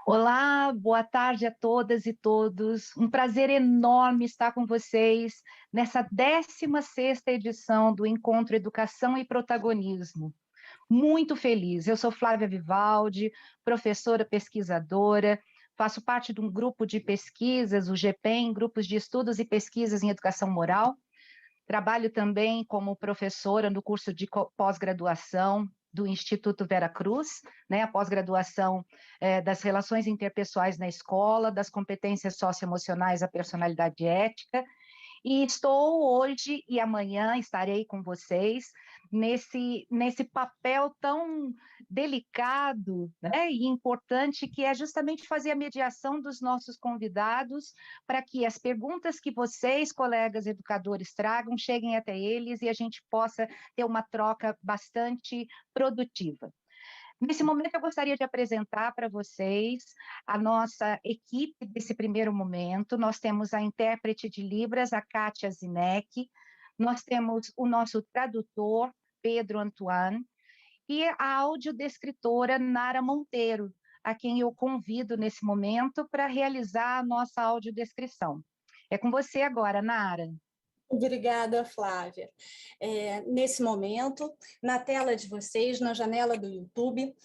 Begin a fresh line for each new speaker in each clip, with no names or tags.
Olá, boa tarde a todas e todos. Um prazer enorme estar com vocês nessa 16ª edição do Encontro Educação e Protagonismo. Muito feliz. Eu sou Flávia Vivaldi, professora pesquisadora, faço parte de um grupo de pesquisas, o GPEM, Grupos de Estudos e Pesquisas em Educação Moral. Trabalho também como professora no curso de pós-graduação do Instituto Vera Cruz, né, a pós-graduação das relações interpessoais na escola, das competências socioemocionais à personalidade ética, e estou hoje e amanhã estarei com vocês nesse papel tão delicado, né, e importante, que é justamente fazer a mediação dos nossos convidados para que as perguntas que vocês, colegas educadores, tragam cheguem até eles e a gente possa ter uma troca bastante produtiva. Nesse momento, eu gostaria de apresentar para vocês a nossa equipe desse primeiro momento. Nós temos a intérprete de Libras, a Kátia Zinek, nós temos o nosso tradutor, Pedro Antoine, e a audiodescritora Nara Monteiro, a quem eu convido nesse momento para realizar a nossa audiodescrição. É com você agora, Nara.
Obrigada, Flávia. Nesse momento, na tela de vocês, na janela do YouTube,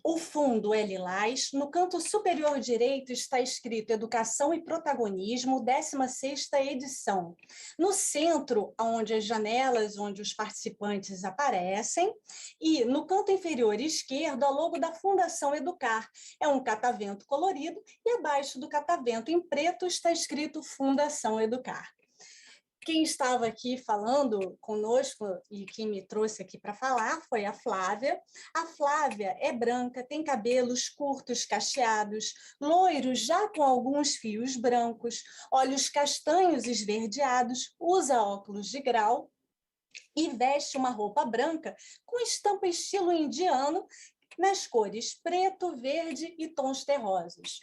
o fundo é lilás, no canto superior direito está escrito Educação e Protagonismo, 16ª edição. No centro, onde as janelas, onde os participantes aparecem, e no canto inferior esquerdo, a logo da Fundação Educar. É um catavento colorido e abaixo do catavento em preto está escrito Fundação Educar. Quem estava aqui falando conosco e quem me trouxe aqui para falar foi a Flávia. A Flávia é branca, tem cabelos curtos, cacheados, loiros, já com alguns fios brancos, olhos castanhos esverdeados, usa óculos de grau e veste uma roupa branca com estampa estilo indiano, nas cores preto, verde e tons terrosos.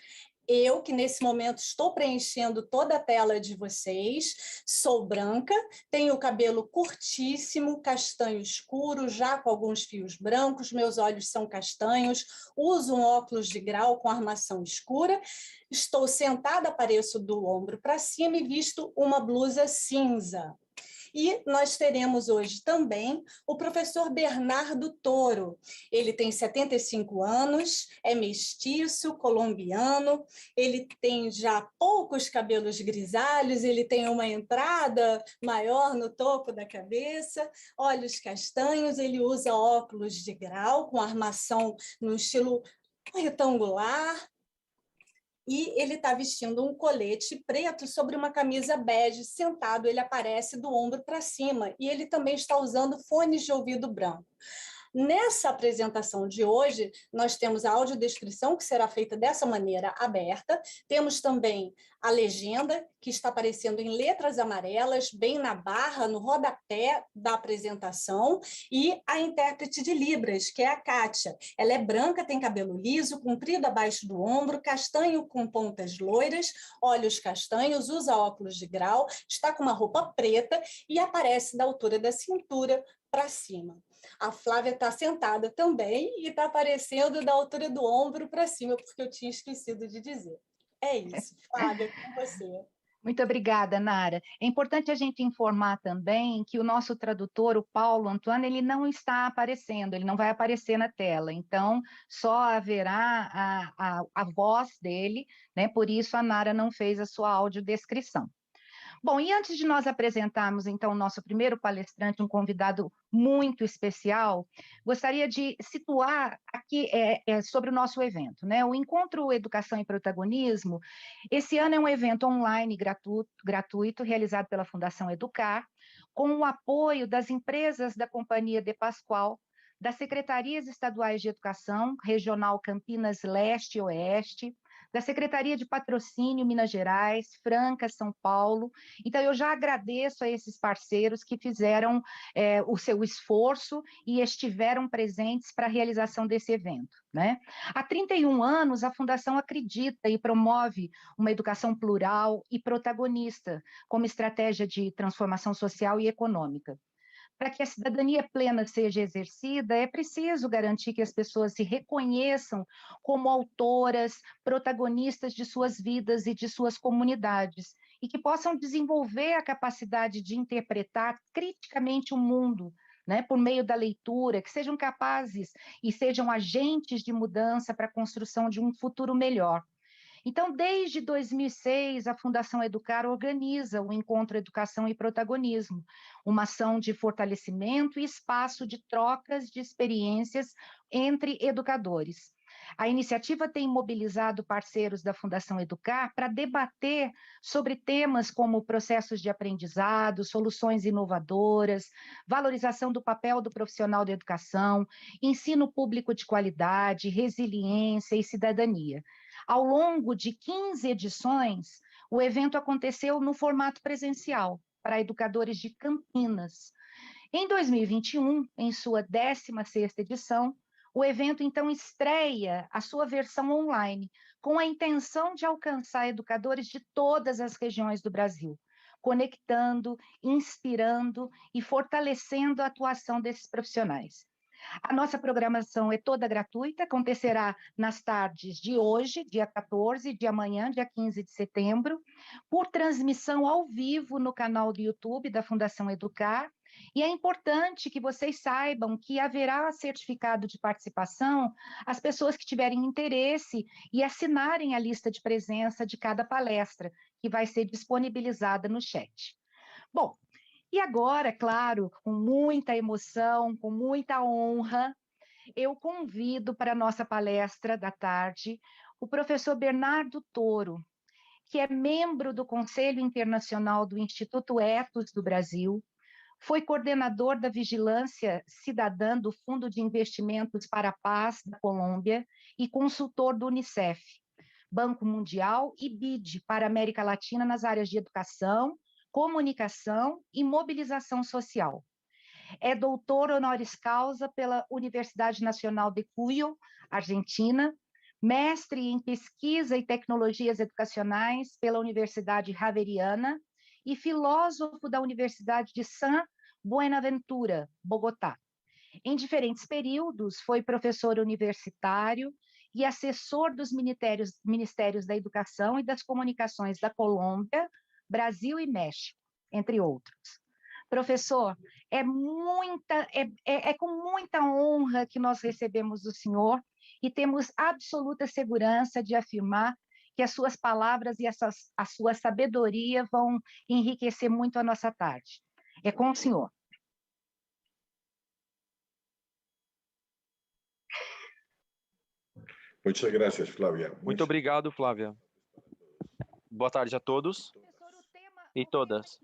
Eu, que nesse momento estou preenchendo toda a tela de vocês, sou branca, tenho o cabelo curtíssimo, castanho escuro, já com alguns fios brancos, meus olhos são castanhos, uso um óculos de grau com armação escura, estou sentada, apareço do ombro para cima e visto uma blusa cinza. E nós teremos hoje também o professor Bernardo Toro. Ele tem 75 anos, é mestiço, colombiano, ele tem já poucos cabelos grisalhos, ele tem uma entrada maior no topo da cabeça, olhos castanhos, ele usa óculos de grau com armação no estilo retangular, e ele está vestindo um colete preto sobre uma camisa bege, sentado, ele aparece do ombro para cima, e ele também está usando fones de ouvido branco. Nessa apresentação de hoje, nós temos a audiodescrição, que será feita dessa maneira aberta, temos também a legenda, que está aparecendo em letras amarelas, bem na barra, no rodapé da apresentação, e a intérprete de Libras, que é a Kátia. Ela é branca, tem cabelo liso, comprido abaixo do ombro, castanho com pontas loiras, olhos castanhos, usa óculos de grau, está com uma roupa preta e aparece da altura da cintura para cima. A Flávia está sentada também e está aparecendo da altura do ombro para cima, porque eu tinha esquecido de dizer. É isso, Flávia, com você.
Muito obrigada, Nara. É importante a gente informar também que o nosso tradutor, o Paulo Antoine, ele não está aparecendo, ele não vai aparecer na tela, então só haverá a voz dele, né? Por isso a Nara não fez a sua audiodescrição. Bom, e antes de nós apresentarmos, então, o nosso primeiro palestrante, um convidado muito especial, gostaria de situar aqui sobre o nosso evento, né? O Encontro Educação e Protagonismo, esse ano é um evento online gratuito realizado pela Fundação Educar, com o apoio das empresas da Companhia de Pascoal, das Secretarias Estaduais de Educação, Regional Campinas Leste e Oeste, da Secretaria de Patrocínio Minas Gerais, Franca, São Paulo. Então, eu já agradeço a esses parceiros que fizeram o seu esforço e estiveram presentes para a realização desse evento, né? Há 31 anos, a Fundação acredita e promove uma educação plural e protagonista como estratégia de transformação social e econômica. Para que a cidadania plena seja exercida, é preciso garantir que as pessoas se reconheçam como autoras, protagonistas de suas vidas e de suas comunidades, e que possam desenvolver a capacidade de interpretar criticamente o mundo, né, por meio da leitura, que sejam capazes e sejam agentes de mudança para a construção de um futuro melhor. Então, desde 2006, a Fundação Educar organiza o Encontro Educação e Protagonismo, uma ação de fortalecimento e espaço de trocas de experiências entre educadores. A iniciativa tem mobilizado parceiros da Fundação Educar para debater sobre temas como processos de aprendizado, soluções inovadoras, valorização do papel do profissional da educação, ensino público de qualidade, resiliência e cidadania. Ao longo de 15 edições, o evento aconteceu no formato presencial, para educadores de Campinas. Em 2021, em sua 16ª edição, o evento, então, estreia a sua versão online, com a intenção de alcançar educadores de todas as regiões do Brasil, conectando, inspirando e fortalecendo a atuação desses profissionais. A nossa programação é toda gratuita, acontecerá nas tardes de hoje, dia 14, de amanhã, dia 15 de setembro, por transmissão ao vivo no canal do YouTube da Fundação Educar. E é importante que vocês saibam que haverá certificado de participação às pessoas que tiverem interesse e assinarem a lista de presença de cada palestra, que vai ser disponibilizada no chat. Bom, e agora, claro, com muita emoção, com muita honra, eu convido para a nossa palestra da tarde o professor Bernardo Toro, que é membro do Conselho Internacional do Instituto Ethos do Brasil, foi coordenador da Vigilância Cidadã do Fundo de Investimentos para a Paz da Colômbia e consultor do Unicef, Banco Mundial e BID para a América Latina nas áreas de educação, comunicação e mobilização social. É doutor honoris causa pela Universidade Nacional de Cuyo, Argentina, mestre em pesquisa e tecnologias educacionais pela Universidade Javeriana e filósofo da Universidade de San Buenaventura, Bogotá. Em diferentes períodos, foi professor universitário e assessor dos ministérios da Educação e das Comunicações da Colômbia, Brasil e México, entre outros. Professor, é com muita honra que nós recebemos o senhor e temos absoluta segurança de afirmar que as suas palavras e a sua sabedoria vão enriquecer muito a nossa tarde. É com o senhor.
Muchas gracias, Flávia.
Muito obrigado, Flávia. Boa tarde a todos e todas.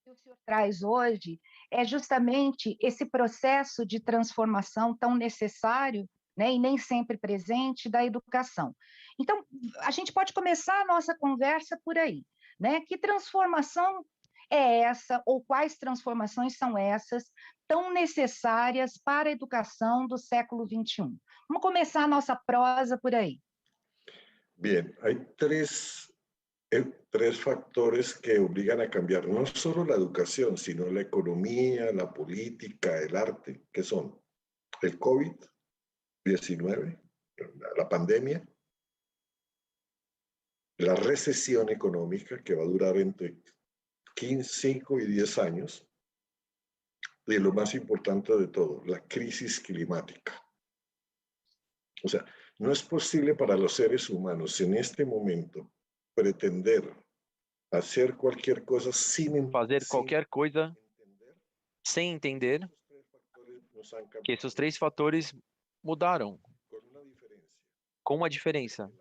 Que o senhor traz hoje é justamente esse processo de transformação tão necessário, né, e nem sempre presente da educação. Então, a gente pode começar a nossa conversa por aí, né? Que transformação é essa, ou quais transformações são essas tão necessárias para a educação do século XXI? Vamos começar a nossa prosa por aí.
Bien, hay tres factores que obligan a cambiar no solo la educación, sino la economía, la política, el arte, que son el COVID-19, la pandemia, la recesión económica que va a durar entre 5 y 10 años, y lo más importante de todo, la crisis climática. O sea, no es posible para los seres humanos en este momento pretender hacer cualquier cosa
fazer qualquer coisa sem entender que esses três fatores mudaram, com uma diferença,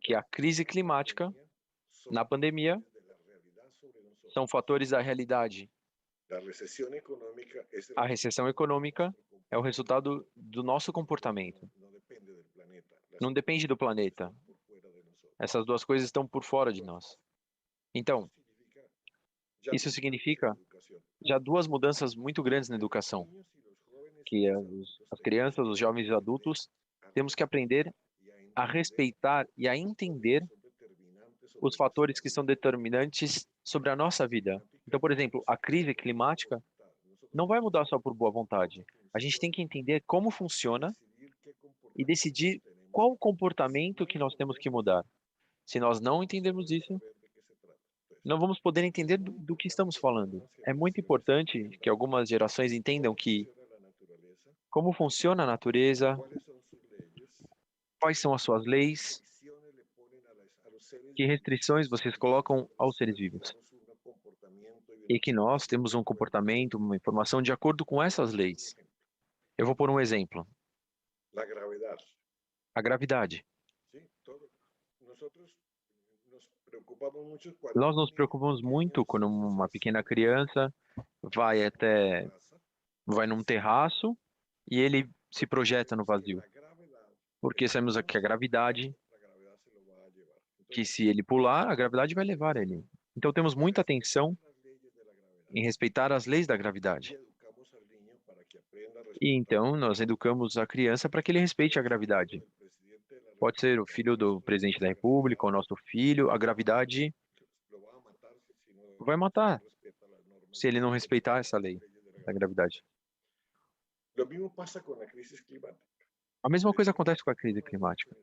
que a crise climática na pandemia são fatores da realidade. A recessão econômica é o resultado do nosso comportamento. Não depende do planeta. Essas duas coisas estão por fora de nós. Então, isso significa já duas mudanças muito grandes na educação, que as crianças, os jovens e os adultos, temos que aprender a respeitar e a entender os fatores que são determinantes sobre a nossa vida. Então, por exemplo, a crise climática não vai mudar só por boa vontade. A gente tem que entender como funciona e decidir qual o comportamento que nós temos que mudar. Se nós não entendermos isso, não vamos poder entender do que estamos falando. É muito importante que algumas gerações entendam que como funciona a natureza, quais são as suas leis, que restrições vocês colocam aos seres vivos. E que nós temos um comportamento, uma informação de acordo com essas leis. Eu vou pôr um exemplo. A gravidade. Nós nos preocupamos muito quando uma pequena criança vai num terraço e ele se projeta no vazio. Porque sabemos que a gravidade, que se ele pular, a gravidade vai levar ele. Então temos muita atenção em respeitar as leis da gravidade. E então nós educamos a criança para que ele respeite a gravidade. Pode ser o filho do presidente da República, o nosso filho, a gravidade vai matar se ele não respeitar essa lei da gravidade. A mesma coisa acontece com a crise climática.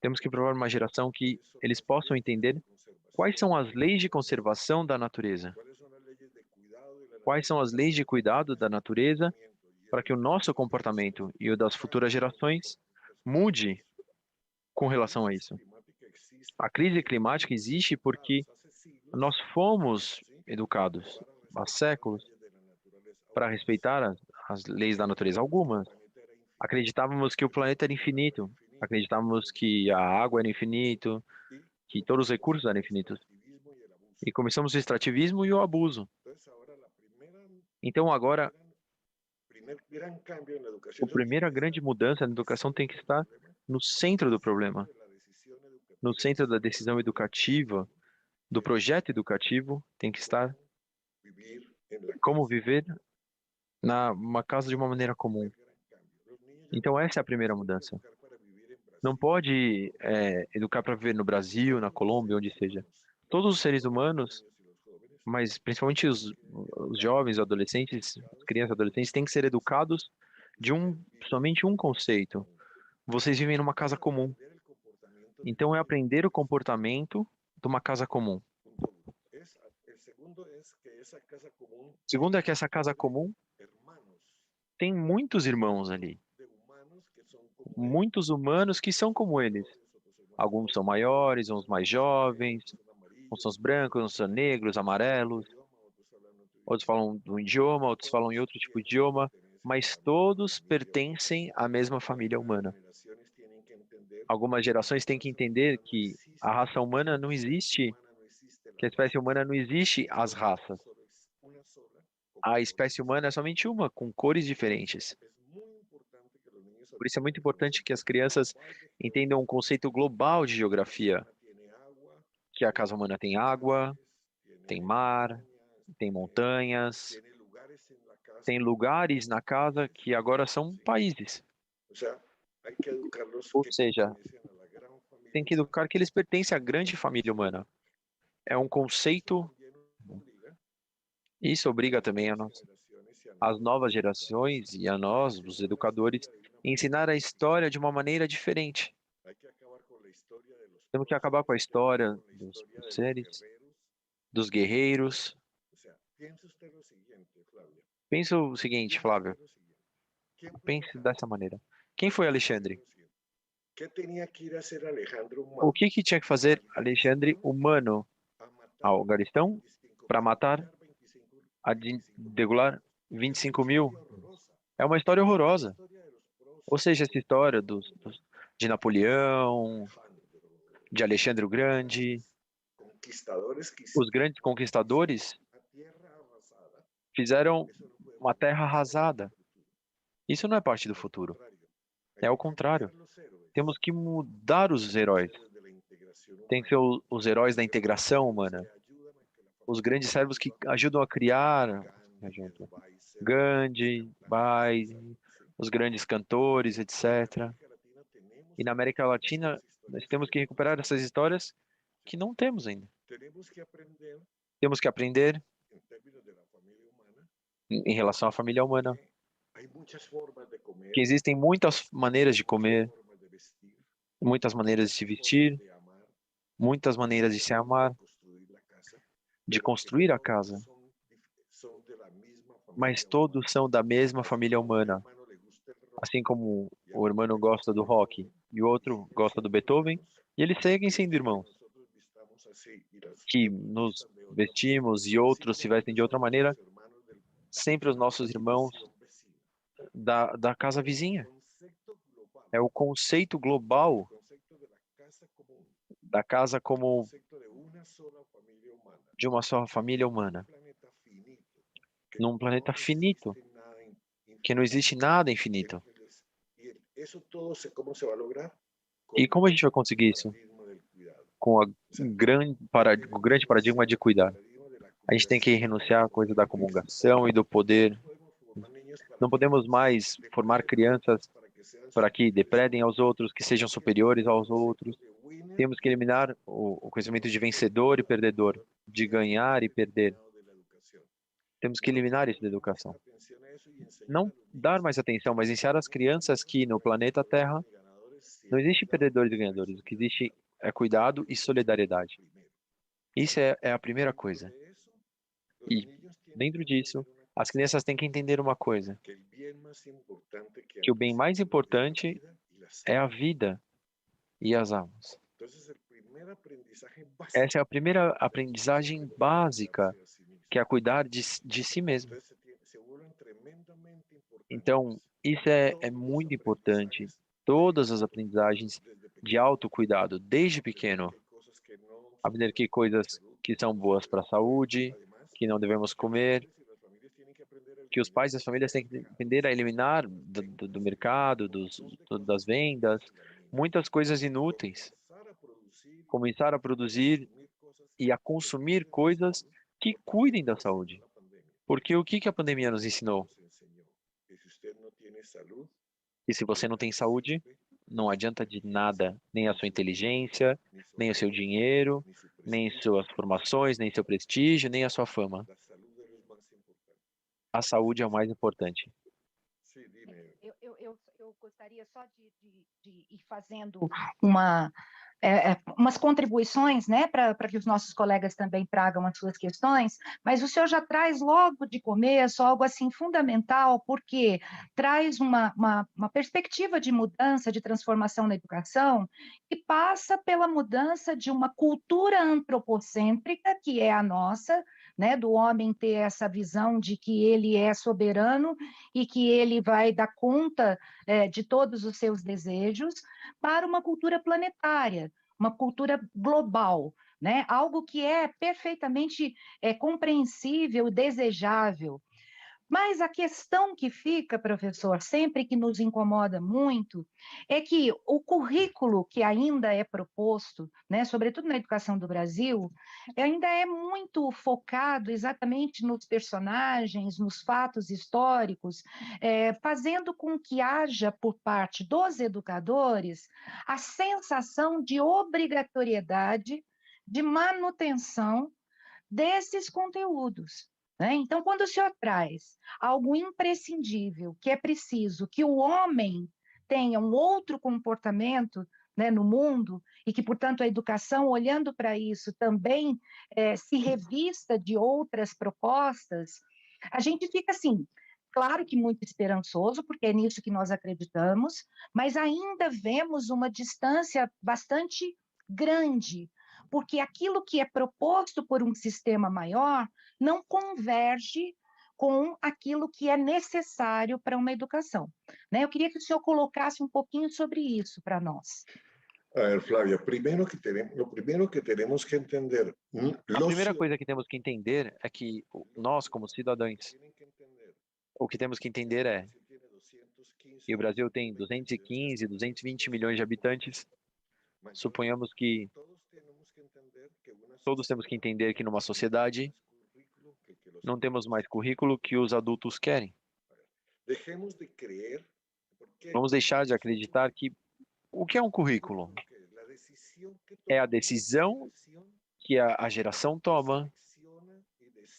Temos que provar uma geração que eles possam entender quais são as leis de conservação da natureza. Quais são as leis de cuidado da natureza para que o nosso comportamento e o das futuras gerações mude com relação a isso. A crise climática existe porque nós fomos educados há séculos para respeitar as leis da natureza. Algumas. Acreditávamos que o planeta era infinito. Acreditávamos que a água era infinito, que todos os recursos eram infinitos. E começamos o extrativismo e o abuso. Então agora, a primeira grande mudança na educação tem que estar no centro do problema, no centro da decisão educativa, do projeto educativo, tem que estar como viver numa casa de uma maneira comum. Então essa é a primeira mudança. Não pode educar para viver no Brasil, na Colômbia, onde seja. Todos os seres humanos, mas principalmente os jovens, adolescentes, crianças e adolescentes, têm que ser educados de somente um conceito. Vocês vivem numa casa comum. Então é aprender o comportamento de uma casa comum. O segundo é que essa casa comum tem muitos irmãos ali. Muitos humanos que são como eles. Alguns são maiores, uns mais jovens, uns são brancos, uns são negros, amarelos. Outros falam de um idioma, outros falam em outro tipo de idioma, mas todos pertencem à mesma família humana. Algumas gerações têm que entender que a raça humana não existe, que a espécie humana não existe as raças. A espécie humana é somente uma, com cores diferentes. Por isso é muito importante que as crianças entendam um conceito global de geografia, que a casa humana tem água, tem mar, tem montanhas, tem lugares na casa que agora são países. Ou seja, tem que educar que eles pertencem à grande família humana. É um conceito. Isso obriga também as novas gerações e a nós, os educadores, ensinar a história de uma maneira diferente. Temos que acabar com a história dos seres, dos guerreiros. Pensa o seguinte, Flávio. Pense dessa maneira. Quem foi Alexandre? O que tinha que fazer Alexandre humano ao Galistão para matar, a degolar 25.000? É uma história horrorosa. Ou seja, essa história de Napoleão, de Alexandre o Grande, os grandes conquistadores fizeram uma terra arrasada. Isso não é parte do futuro. É o contrário. Temos que mudar os heróis. Tem que ser os heróis da integração humana. Os grandes cérebros que ajudam a criar. Gandhi, Bai, os grandes cantores, etc. E na América Latina, nós temos que recuperar essas histórias que não temos ainda. Temos que aprender em relação à família humana, que existem muitas maneiras de comer, muitas maneiras de se vestir, muitas maneiras de se amar, de construir a casa, mas todos são da mesma família humana. Assim como o irmão gosta do rock e o outro gosta do Beethoven, e eles seguem sendo irmãos, que nos vestimos e outros se vestem de outra maneira, sempre os nossos irmãos da casa vizinha. É o conceito global da casa como de uma só família humana, num planeta finito, que não existe nada infinito. E como a gente vai conseguir isso? Com o grande paradigma de cuidar. A gente tem que renunciar à coisa da comungação e do poder. Não podemos mais formar crianças para que depredem aos outros, que sejam superiores aos outros. Temos que eliminar o conhecimento de vencedor e perdedor, de ganhar e perder. Temos que eliminar isso da educação. Não dar mais atenção, mas ensinar às crianças que no planeta Terra não existe perdedores e ganhadores. O que existe é cuidado e solidariedade. Isso é a primeira coisa. E dentro disso, as crianças têm que entender uma coisa, que o bem mais importante é a vida e as almas. Essa é a primeira aprendizagem básica, que é cuidar de si mesmo. Então, isso é muito importante. Todas as aprendizagens de autocuidado, desde pequeno, aprender que coisas que são boas para a saúde, que não devemos comer, que os pais e as famílias têm que aprender a eliminar do mercado, das vendas, muitas coisas inúteis. Começar a produzir e a consumir coisas que cuidem da saúde. Porque o que a pandemia nos ensinou? E se você não tem saúde, não adianta de nada, nem a sua inteligência, nem o seu dinheiro, nem suas formações, nem seu prestígio, nem a sua fama. A saúde é o mais importante.
Eu gostaria só de ir fazendo umas contribuições, né, para que os nossos colegas também tragam as suas questões, mas o senhor já traz logo de começo algo assim fundamental, porque traz uma perspectiva de mudança, de transformação na educação, que passa pela mudança de uma cultura antropocêntrica, que é a nossa, né, do homem ter essa visão de que ele é soberano e que ele vai dar conta de todos os seus desejos, para uma cultura planetária, uma cultura global, né? Algo que é perfeitamente compreensível, desejável. Mas a questão que fica, professor, sempre que nos incomoda muito, é que o currículo que ainda é proposto, né, sobretudo na educação do Brasil, ainda é muito focado exatamente nos personagens, nos fatos históricos, fazendo com que haja, por parte dos educadores, a sensação de obrigatoriedade, de manutenção desses conteúdos, né? Então, quando o senhor traz algo imprescindível, que é preciso que o homem tenha um outro comportamento, né, no mundo, e que, portanto, a educação, olhando para isso, também se revista de outras propostas, a gente fica assim, claro que muito esperançoso, porque é nisso que nós acreditamos, mas ainda vemos uma distância bastante grande, porque aquilo que é proposto por um sistema maior não converge com aquilo que é necessário para uma educação, né? Eu queria que o senhor colocasse um pouquinho sobre isso para nós.
A ver, Flávia, lo primero que tenemos que entender,
A primeira coisa que temos que entender é que nós, como cidadãos, o que temos que entender é que o Brasil tem 215, 220 milhões de habitantes. Suponhamos que todos temos que entender que numa sociedade não temos mais currículo que os adultos querem. Vamos deixar de acreditar que o que é um currículo? É a decisão que a geração toma,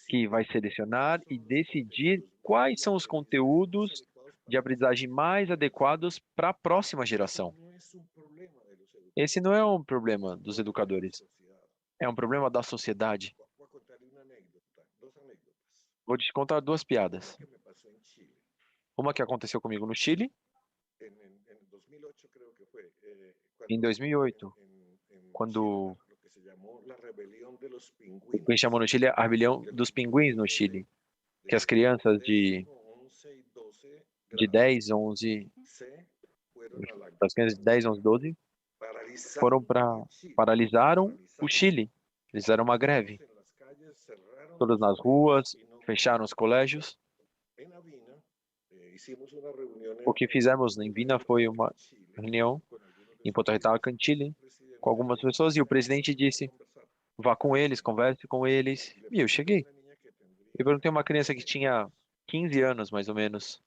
que vai selecionar e decidir quais são os conteúdos de aprendizagem mais adequados para a próxima geração. Esse não é um problema dos educadores, é um problema da sociedade. Vou te contar duas piadas. Uma que aconteceu comigo no Chile, em 2008, quando o que chamou no Chile a rebelião dos pinguins no Chile, que as crianças de 10, 11, as crianças de 10, 11, 12 foram paralisaram o Chile. Eles fizeram uma greve. Todas nas ruas, fecharam os colégios. O que fizemos em Vina foi uma reunião em Porto Retalca, em Chile, com algumas pessoas, e o presidente disse, vá com eles, converse com eles. E eu cheguei. Eu perguntei a uma criança que tinha 15 anos, mais ou menos.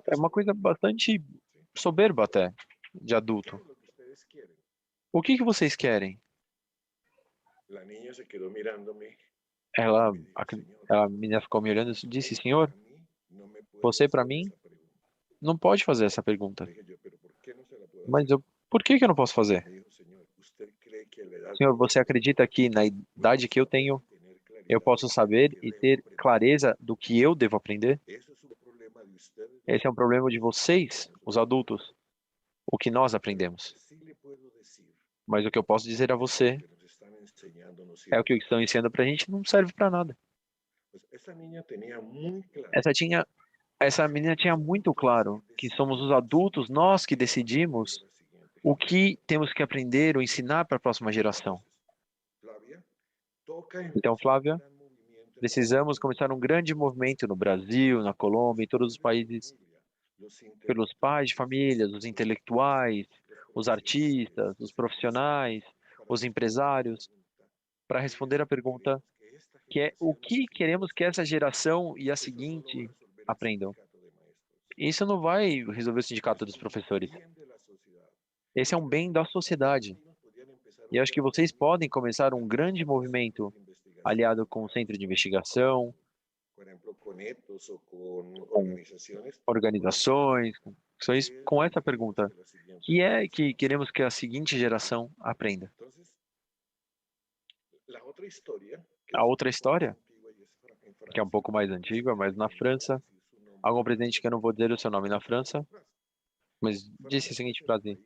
É uma coisa bastante soberba até, de adulto. O que vocês querem? A menina ficou me olhando e disse, senhor, você para mim não pode fazer essa pergunta. Mas por que eu não posso fazer? Senhor, você acredita que na idade que eu tenho, eu posso saber e ter clareza do que eu devo aprender? Esse é um problema de vocês, os adultos, o que nós aprendemos. Mas o que eu posso dizer a você é o que estão ensinando para a gente não serve para nada. Essa menina tinha muito claro que somos os adultos, nós que decidimos o que temos que aprender ou ensinar para a próxima geração. Então, Flávia, precisamos começar um grande movimento no Brasil, na Colômbia, em todos os países, pelos pais de famílias, os intelectuais, os artistas, os profissionais, os empresários, para responder a pergunta que é o que queremos que essa geração e a seguinte aprendam. Isso não vai resolver o sindicato dos professores. Esse é um bem da sociedade. E acho que vocês podem começar um grande movimento aliado com o centro de investigação, com organizações, com essa pergunta, que é que queremos que a seguinte geração aprenda. A outra história, que é um pouco mais antiga, mas na França, algum presidente que eu não vou dizer o seu nome na França, mas disse a seguinte frase: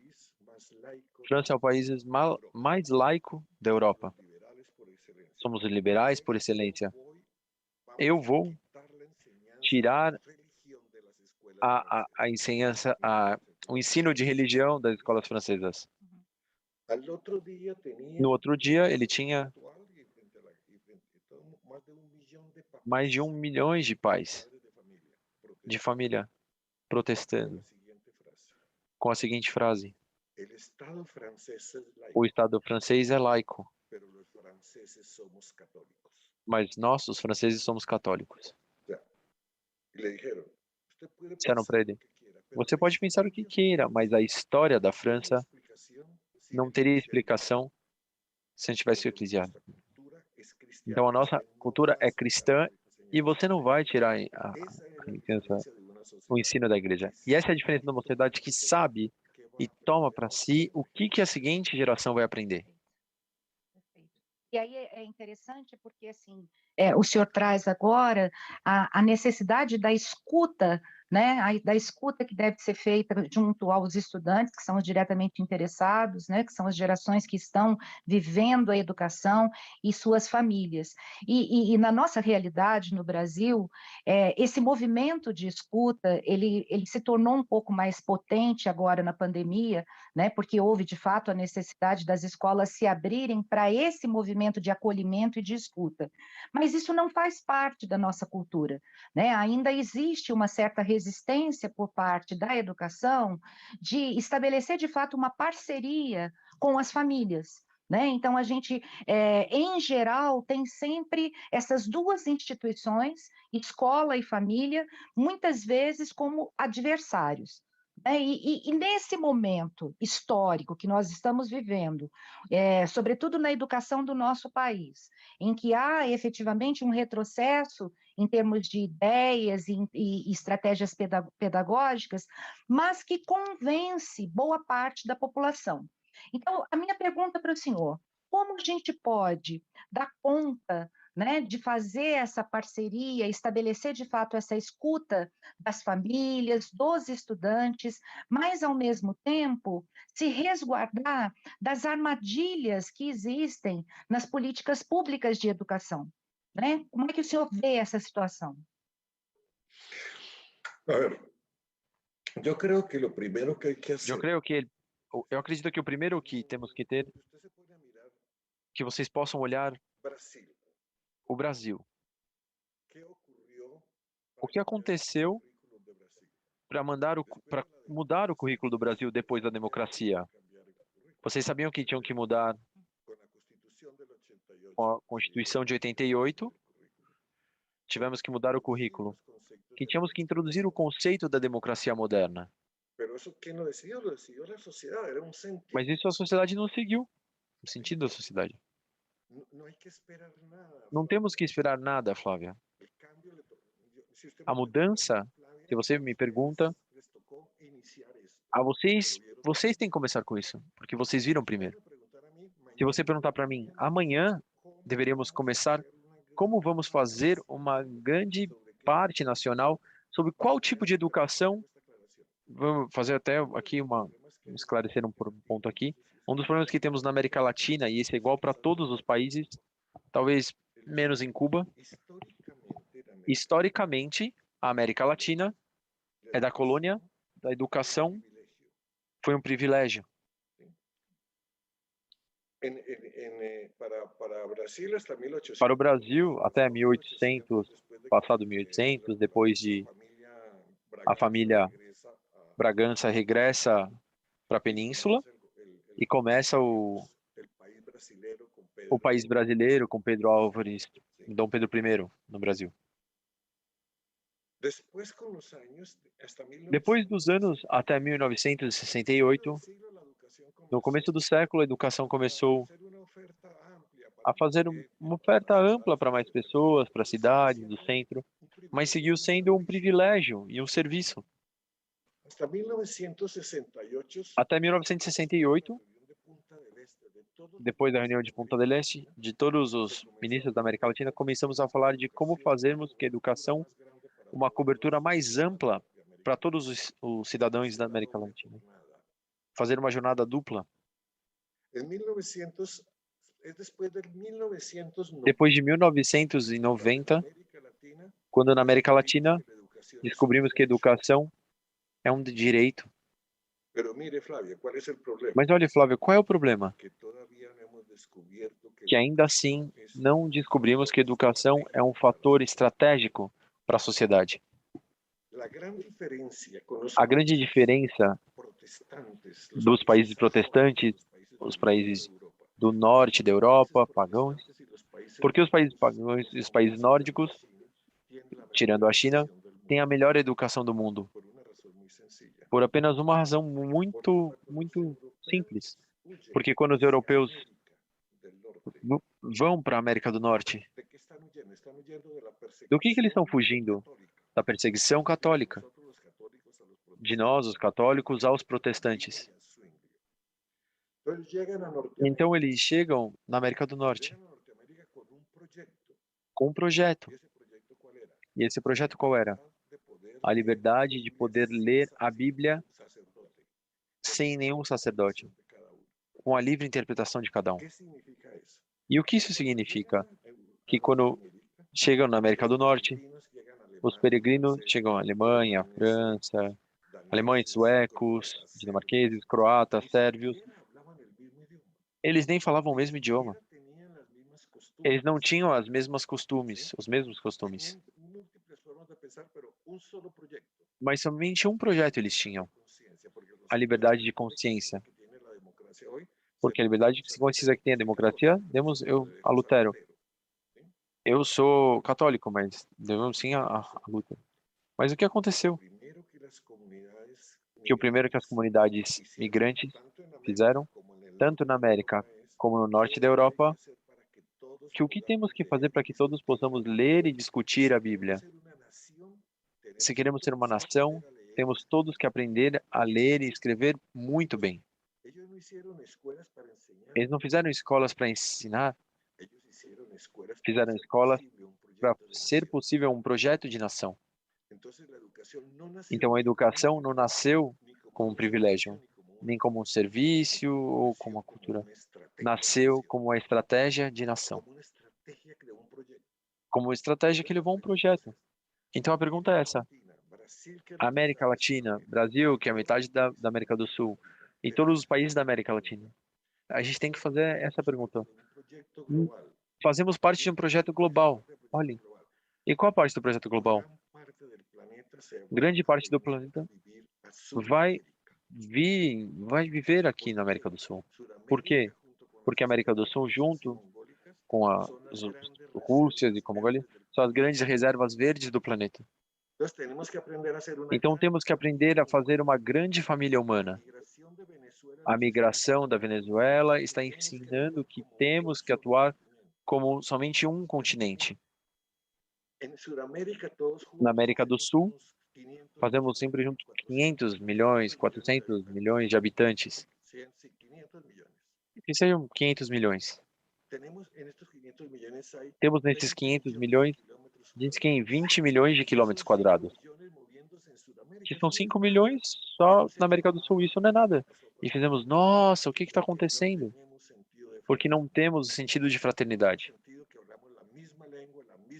França é o país mais laico da Europa. Somos liberais por excelência. Eu vou tirar o ensino de religião das escolas francesas. No outro dia, ele tinha mais de 1 milhão de pais de família protestando com a seguinte frase: o Estado francês é laico, mas nós, os franceses, somos católicos. Disseram para ele: você pode pensar o que queira, mas a história da França não teria explicação se não tivesse o eclesiástico. Então a nossa cultura é cristã e você não vai tirar o ensino da igreja. E essa é a diferença de uma sociedade que sabe e toma para si o que a seguinte geração vai aprender.
E aí é interessante porque, assim, o senhor traz agora a necessidade da escuta, né, da escuta que deve ser feita junto aos estudantes, que são os diretamente interessados, né, que são as gerações que estão vivendo a educação e suas famílias. E na nossa realidade no Brasil, esse movimento de escuta, ele se tornou um pouco mais potente agora na pandemia, né, porque houve, de fato, a necessidade das escolas se abrirem para esse movimento de acolhimento e de escuta. Mas isso não faz parte da nossa cultura, né? Ainda existe uma certa resistência por parte da educação de estabelecer, de fato, uma parceria com as famílias. Né? Então, a gente, em geral, tem sempre essas duas instituições, escola e família, muitas vezes como adversários. E nesse momento histórico que nós estamos vivendo, sobretudo na educação do nosso país, em que há efetivamente um retrocesso em termos de ideias e estratégias pedagógicas, mas que convence boa parte da população. Então, a minha pergunta para o senhor: como a gente pode dar conta, né, de fazer essa parceria, estabelecer de fato essa escuta das famílias, dos estudantes, mas, ao mesmo tempo, se resguardar das armadilhas que existem nas políticas públicas de educação, né? Como é que o senhor vê essa situação?
A ver, yo creo que lo primero que hay que hacer,
Eu acredito que o primeiro que temos que ter,
usted se pone a mirar
que vocês possam olhar
Brasil,
o Brasil.
¿qué ocurrió
O
para
que
cambiar el
aconteceu
currículum de Brasil?
para mudar o currículo do Brasil depois da democracia? Vocês sabiam que tinham que mudar
Con la Constitución del 88,
com a Constituição de 88? Tivemos que mudar o currículo. Que tínhamos que introduzir o conceito da democracia moderna.
Pero eso, ¿quién lo decidió? Lo decidió la sociedad, era un sentido.
Mas isso a sociedade não seguiu. O sentido da sociedade.
No hay que esperar nada.
Não temos que esperar nada, Flávia.
El cambio si usted
A
me pregunta,
mudança,
Flavia,
se você me pergunta,
les tocó iniciar esto.
a vocês têm que começar com isso, porque vocês viram
Usted
primeiro.
me preguntar a mí,
Se você perguntar para mim, amanhã deveríamos começar como vamos fazer uma grande parte nacional sobre qual tipo de educação. Vamos fazer até aqui esclarecer um ponto aqui. Um dos problemas que temos na América Latina, e esse é igual para todos os países, talvez menos em Cuba, historicamente, a América Latina é da colônia, da educação, foi um privilégio. Para o Brasil, até 1800, passado 1800, depois de a família Bragança regressa para a península e começa o país brasileiro com Pedro Álvares e Dom Pedro I no Brasil. Depois dos anos até 1968, no começo do século, a educação começou a fazer uma oferta ampla para mais pessoas, para a cidade, do centro, mas seguiu sendo um privilégio e um serviço. Até 1968, depois da reunião de Punta del Este, de todos os ministros da América Latina, começamos a falar de como fazermos que a educação uma cobertura mais ampla para todos os cidadãos da América Latina. Fazer uma jornada dupla. Depois de 1990, quando na América Latina descobrimos que a educação é um direito. Mas olha, Flávia, qual é o problema? Que ainda assim não descobrimos que a educação é um fator estratégico para a sociedade. A grande diferença dos países protestantes, os países do norte da Europa, pagãos, porque os países pagãos e os países nórdicos, tirando a China, têm a melhor educação do mundo. Por apenas uma razão muito simples. Porque quando os europeus vão para a América do Norte, do que eles estão fugindo? Da perseguição católica. De nós, os católicos, aos protestantes. Então eles chegam na América do Norte com um projeto. E esse projeto qual era? A liberdade de poder ler a Bíblia sem nenhum sacerdote, com a livre interpretação de cada um. E o que isso significa? Que quando chegam na América do Norte, os peregrinos chegam à Alemanha, à França, alemães, suecos, dinamarqueses, croatas, sérvios. Eles nem falavam o mesmo idioma. Eles não tinham os mesmos costumes. Mas somente um projeto eles tinham. A liberdade de consciência. Porque a liberdade de consciência que tem a democracia, demos a Lutero. Eu sou católico, mas devemos sim a luta. Mas o que aconteceu? que o primeiro que as comunidades migrantes fizeram, tanto na América como no norte da Europa, que o que temos que fazer para que todos possamos ler e discutir a Bíblia? Se queremos ser uma nação, temos todos que aprender a ler e escrever muito bem. Eles não fizeram escolas para ensinar, fizeram escolas para ser possível um projeto de nação. Então, a educação não nasceu como um privilégio, nem como um serviço ou como uma cultura. Nasceu como uma estratégia de nação, como uma estratégia que levou a um projeto. Então, a pergunta é essa. A América Latina, Brasil, que é a metade da América do Sul, e todos os países da América Latina, a gente tem que fazer essa pergunta. Fazemos parte de um projeto global. Olhem. E qual a parte do projeto global? Grande parte do planeta vai vai viver aqui na América do Sul. Por quê? Porque a América do Sul, junto com a Rússia e com a Mongólia, são as grandes reservas verdes do planeta. Então temos que aprender a fazer uma grande família humana. A migração da Venezuela está ensinando que temos que atuar como somente um continente. Na América do Sul, fazemos sempre junto 500 milhões, 400 milhões de habitantes. Que sejam 500 milhões. Temos nesses 500 milhões, diz que em 20 milhões de quilômetros quadrados. Que são 5 milhões só na América do Sul. Isso não é nada. E fizemos, nossa, o que está acontecendo? Porque não temos o sentido de fraternidade.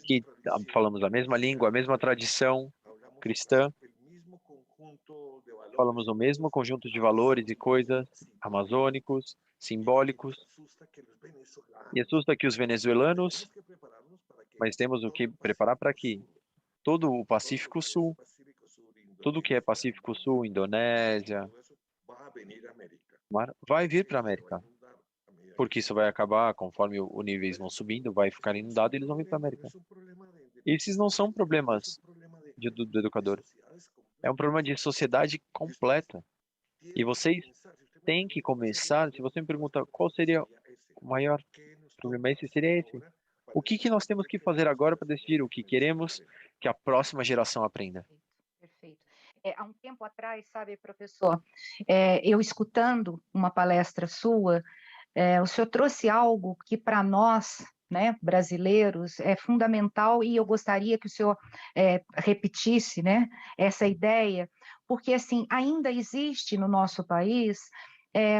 Que falamos a mesma língua, a mesma tradição cristã, falamos o mesmo conjunto de valores e coisas amazônicos, simbólicos, e assusta que os venezuelanos, mas temos o que preparar para que todo o Pacífico Sul, tudo que é Pacífico Sul, Indonésia, vai vir para a América, porque isso vai acabar conforme os níveis vão subindo, vai ficar inundado e eles vão vir para a América. Esses não são problemas do educador, é um problema de sociedade completa. E vocês têm que começar, se você me pergunta qual seria o maior problema, esse seria esse. O que nós temos que fazer agora para decidir o que queremos que a próxima geração aprenda?
Perfeito. Há um tempo atrás, sabe, professor, eu escutando uma palestra sua, o senhor trouxe algo que para nós, né, brasileiros, é fundamental e eu gostaria que o senhor repetisse, né, essa ideia, porque assim ainda existe no nosso país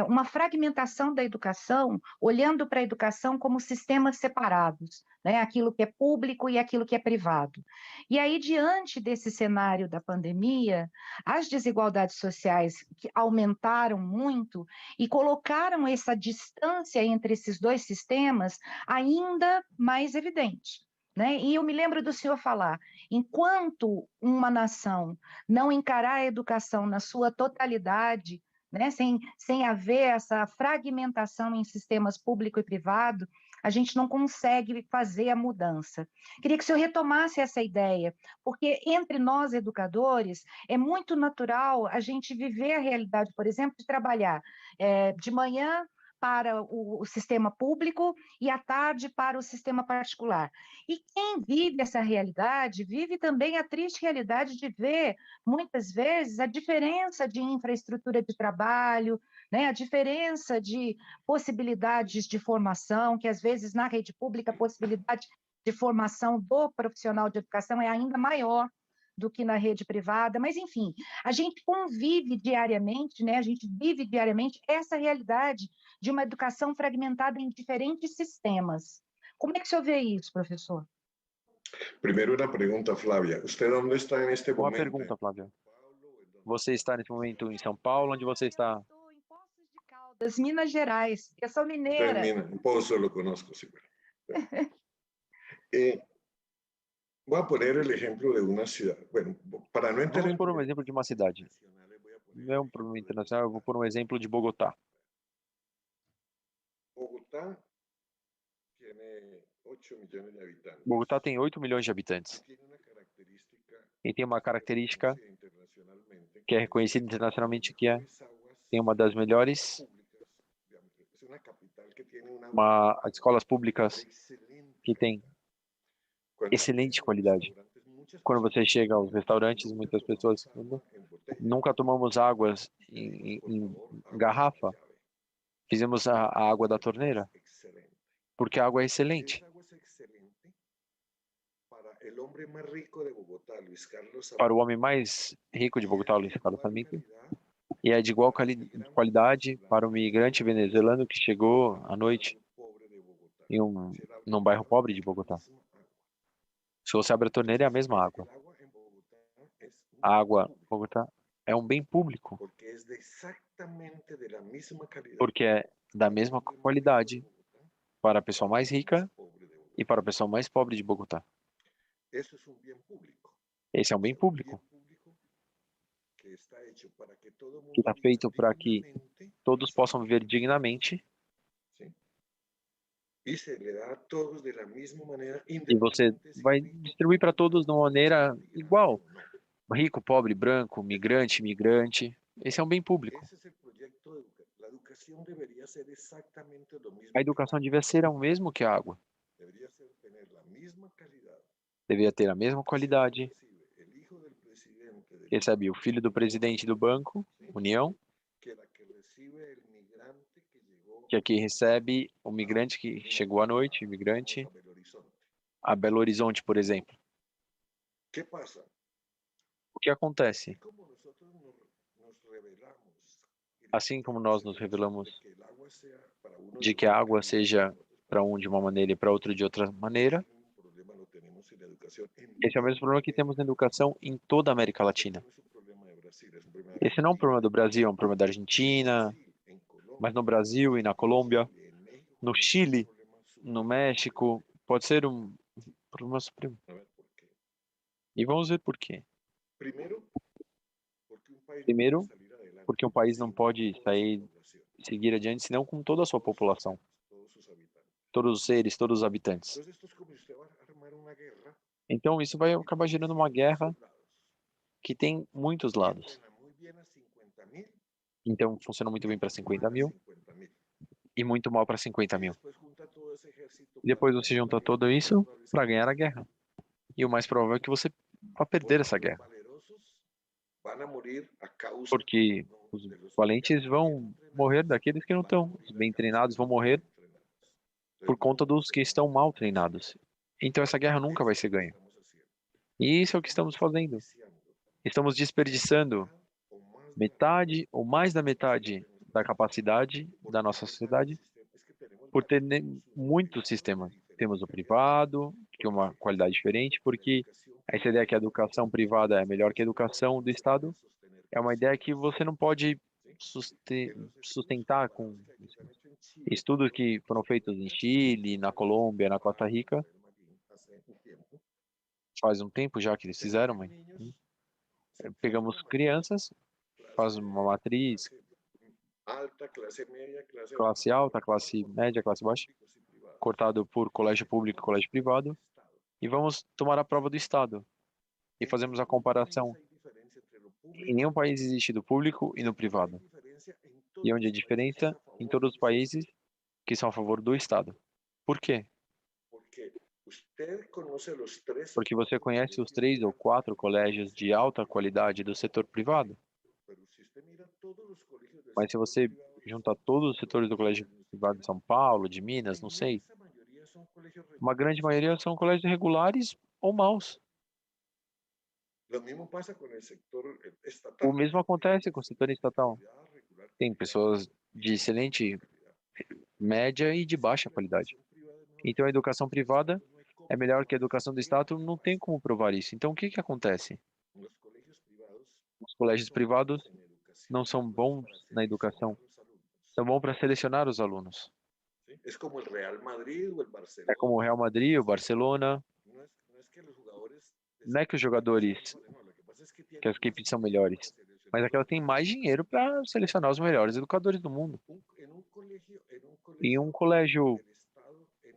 uma fragmentação da educação, olhando para a educação como sistemas separados, né, aquilo que é público e aquilo que é privado. E aí, diante desse cenário da pandemia, as desigualdades sociais que aumentaram muito e colocaram essa distância entre esses dois sistemas ainda mais evidente. Né? E eu me lembro do senhor falar, enquanto uma nação não encarar a educação na sua totalidade, né, sem haver essa fragmentação em sistemas público e privado, a gente não consegue fazer a mudança. Queria que o senhor retomasse essa ideia, porque entre nós educadores é muito natural a gente viver a realidade, por exemplo, de trabalhar de manhã para o sistema público e à tarde para o sistema particular. E quem vive essa realidade, vive também a triste realidade de ver, muitas vezes, a diferença de infraestrutura de trabalho, né, a diferença de possibilidades de formação, que às vezes na rede pública a possibilidade de formação do profissional de educação é ainda maior do que na rede privada, mas enfim, a gente convive diariamente, né? A gente vive diariamente essa realidade de uma educação fragmentada em diferentes sistemas. Como é que o senhor vê isso, professor?
Primeiro uma pergunta, Flávia. Você onde está neste momento?
Uma pergunta, Flávia. Você está nesse momento em São Paulo? Onde você está?
Eu estou em Poços de Caldas, Minas Gerais. Eu sou mineira.
Em Poço, lo conozco, sí. Voy a poner el ejemplo de una ciudad. Bueno, para no entrar
Vamos por um exemplo de uma cidade. Não é um problema internacional, eu vou por um exemplo de Bogotá.
Bogotá tiene 8 millones de habitantes.
Bogotá tem 8 milhões de habitantes. E tem uma característica que é reconhecido internacionalmente, tem uma das melhores escolas públicas que tem excelente qualidade. Quando você chega aos restaurantes, muitas pessoas nunca tomamos águas em garrafa, fizemos a água da torneira, porque a água é excelente. Para o homem mais rico de Bogotá, Luiz Carlos Sarmento, e é de igual qualidade para o migrante venezuelano que chegou à noite num bairro pobre de Bogotá. Se você abre a torneira, é a mesma água. A água em Bogotá é um bem público, porque é da mesma qualidade para a pessoa mais rica e para a pessoa mais pobre de Bogotá. Esse é um bem público, que está feito para que todos possam viver dignamente, e você vai distribuir para todos de uma maneira igual. Rico, pobre, branco, migrante, imigrante. Esse é um bem público. A educação devia ser o mesmo que a água. Deveria ter a mesma qualidade. Recebe o filho do presidente do banco, União, que aqui recebe o migrante que chegou à noite, imigrante, a Belo Horizonte, por exemplo. O que acontece? Assim como nós nos revelamos de que a água seja para um de uma maneira e para outro de outra maneira, esse é o mesmo problema que temos na educação em toda a América Latina. Esse não é um problema do Brasil, é um problema da Argentina, mas no Brasil e na Colômbia, no Chile, no México, pode ser um problema supremo. E vamos ver por quê. Primeiro, porque um país não pode seguir adiante senão com toda a sua população, todos os seres, todos os habitantes. Então isso vai acabar gerando uma guerra que tem muitos lados. Então funciona muito bem para 50 mil e muito mal para 50 mil. E depois você junta tudo isso para ganhar a guerra. E o mais provável é que você vá perder essa guerra. Porque os valentes vão morrer daqueles que não estão. Os bem treinados vão morrer por conta dos que estão mal treinados. Então essa guerra nunca vai ser ganha. E isso é o que estamos fazendo. Estamos desperdiçando metade ou mais da metade da capacidade da nossa sociedade por ter muitos sistemas. Temos o privado, que é uma qualidade diferente, porque essa ideia que a educação privada é melhor que a educação do Estado é uma ideia que você não pode sustentar com estudos que foram feitos em Chile, na Colômbia, na Costa Rica. Faz um tempo já que eles fizeram, mas pegamos crianças, faz uma matriz, classe alta, classe média, classe baixa, cortado por colégio público e colégio privado, e vamos tomar a prova do Estado. E fazemos a comparação. Em nenhum país existe do público e no privado. E onde a diferença? Em todos os países que são a favor do Estado. Por quê? Porque você conhece os 3 ou 4 colégios de alta qualidade do setor privado. Mas se você junta todos os setores do colégio privado de São Paulo, de Minas, não sei, uma grande maioria são colégios regulares ou maus. O mesmo acontece com o setor estatal. Tem pessoas de excelente média e de baixa qualidade. Então a educação privada é melhor que a educação do Estado, não tem como provar isso. Então o que acontece? Os colégios privados não são bons na educação, são bons para selecionar os alunos. É como o Real Madrid, o Barcelona. Não é que os jogadores, que as equipes são melhores, mas é que elas têm mais dinheiro para selecionar os melhores educadores do mundo. Em um colégio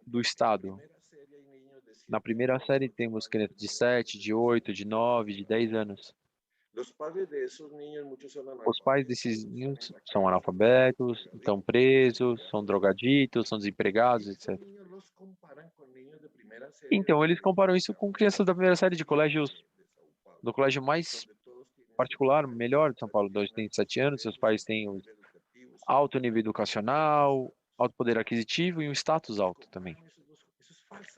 do Estado, na primeira série temos crianças de 7, de 8, de 9, de 10 anos. Os pais desses meninos são analfabetos, estão presos, são drogaditos, são desempregados, etc. Então, eles comparam isso com crianças da primeira série de colégios, do colégio mais particular, melhor de São Paulo. Dois têm 7 anos, seus pais têm um alto nível educacional, alto poder aquisitivo e um status alto também.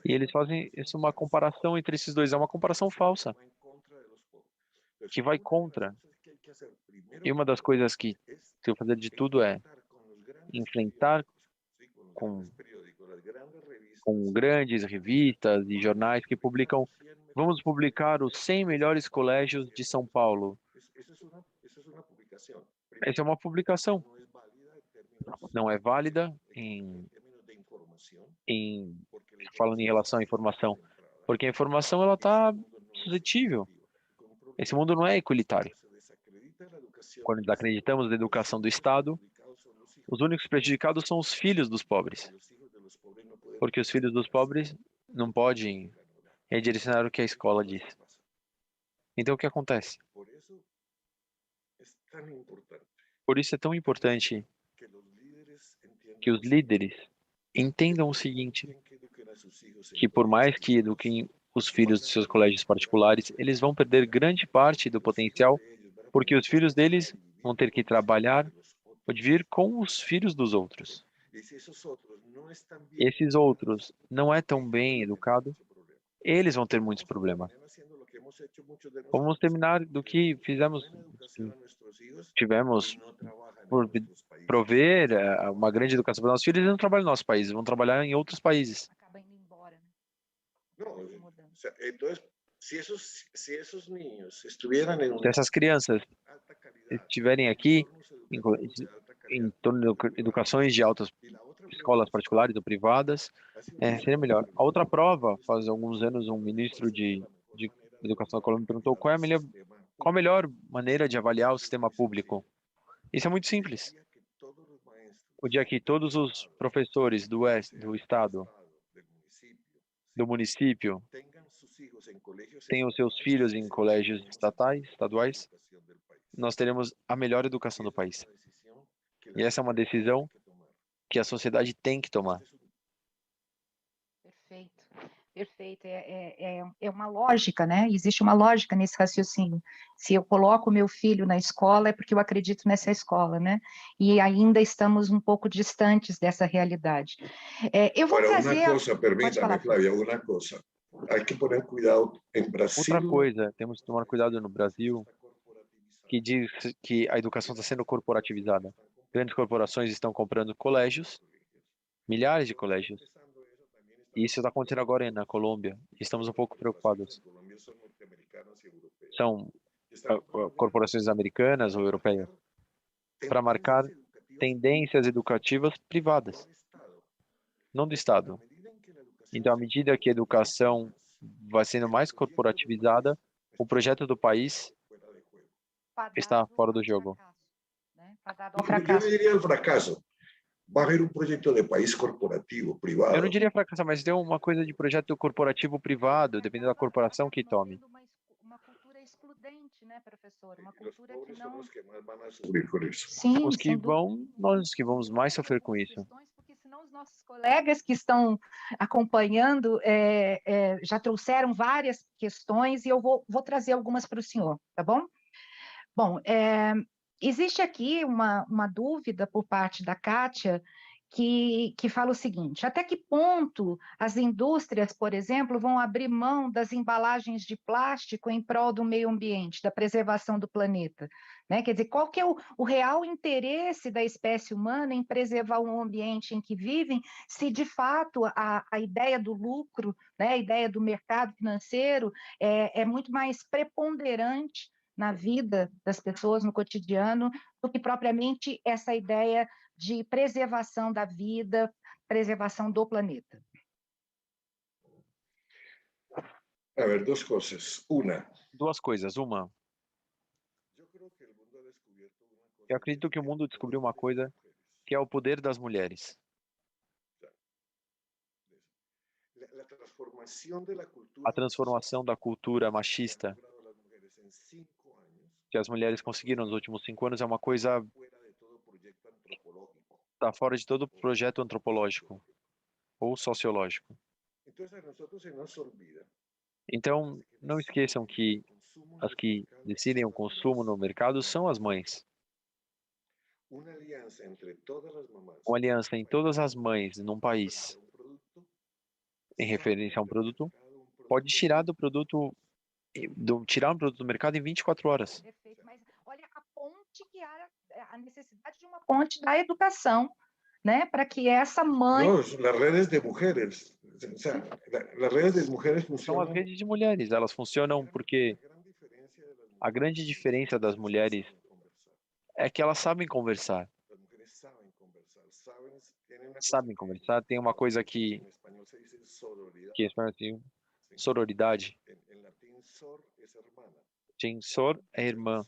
E eles fazem isso uma comparação entre esses dois, é uma comparação falsa, que vai contra. E uma das coisas que eu fazer de tudo é enfrentar com grandes revistas e jornais que publicam, vamos publicar os 100 melhores colégios de São Paulo. Essa é uma publicação, não é válida falando em relação à informação, porque a informação ela está suscetível. Esse mundo não é equalitário. Quando desacreditamos na educação do Estado, os únicos prejudicados são os filhos dos pobres, porque os filhos dos pobres não podem redirecionar o que a escola diz. Então, o que acontece? Por isso é tão importante que os líderes entendam o seguinte, que por mais que eduquem os filhos de seus colégios particulares, eles vão perder grande parte do potencial, porque os filhos deles vão ter que trabalhar ou vir com os filhos dos outros. Esses outros não é tão bem educado, eles vão ter muitos problemas. Vamos terminar do que tivemos por prover uma grande educação para nossos filhos, eles não trabalham no nosso país, vão trabalhar em outros países.
Acaba indo embora, né?
Se essas crianças estiverem aqui em torno de educações de altas escolas particulares ou privadas, seria melhor. A outra prova, faz alguns anos, um ministro de educação da Colômbia me perguntou qual a melhor maneira de avaliar o sistema público. Isso é muito simples. O dia que todos os professores do estado, do município, tenham seus filhos em colégios estaduais, nós teremos a melhor educação do país. E essa é uma decisão que a sociedade tem que tomar.
Perfeito, perfeito. É uma lógica, né? Existe uma lógica nesse raciocínio. Se eu coloco meu filho na escola, é porque eu acredito nessa escola, né? E ainda estamos um pouco distantes dessa realidade. Eu vou trazer...
Uma coisa, permítame, Flávia, uma coisa. Há que tomar cuidado em Brasil.
Outra coisa, temos que tomar cuidado no Brasil, que diz que a educação está sendo corporativizada. Grandes corporações estão comprando colégios, milhares de colégios. E isso está acontecendo agora na Colômbia. Estamos um pouco preocupados. São corporações americanas ou europeias para marcar tendências educativas privadas, não do Estado. Então, à medida que a educação vai sendo mais corporativizada, o projeto do país está fora do jogo.
Eu diria o fracasso. Vai haver um projeto de país corporativo, privado.
Eu não diria fracassar, mas tem uma coisa de projeto corporativo privado, dependendo da corporação que tome.
Uma cultura excludente, né, professor? Uma cultura que não...
Sim,
os que vão, nós que vamos mais sofrer com isso.
Porque senão os nossos colegas que estão acompanhando já trouxeram várias questões e eu vou trazer algumas para o senhor, tá bom? Bom, existe aqui uma dúvida por parte da Kátia, que fala o seguinte: até que ponto as indústrias, por exemplo, vão abrir mão das embalagens de plástico em prol do meio ambiente, da preservação do planeta? Né? Quer dizer, qual que é o real interesse da espécie humana em preservar o ambiente em que vivem, se de fato a ideia do lucro, né, a ideia do mercado financeiro é muito mais preponderante na vida das pessoas, no cotidiano, do que propriamente essa ideia de preservação da vida, preservação do planeta?
A ver, duas coisas.
Duas coisas. Uma, eu acredito que o mundo descobriu uma coisa que é o poder das mulheres. A transformação da cultura machista que as mulheres conseguiram nos últimos 5 anos é uma coisa está fora de todo projeto antropológico ou sociológico. Então, não esqueçam que as que decidem o consumo no mercado são as mães. Uma aliança em todas as mães num país em referência a um produto pode tirar do produto tirar um produto do mercado em 24 horas.
Perfeito, mas olha a ponte que há, a necessidade de uma ponte da educação, né, para que essa mãe...
No, las redes de mujeres. O sea, las redes de mujeres
São as
funcionan.
redes de mulheres, elas funcionam porque a grande diferença das mulheres é que elas sabem conversar. Sabem conversar. Tem uma coisa que em espanhol tem sororidade. Tem sor é irmã.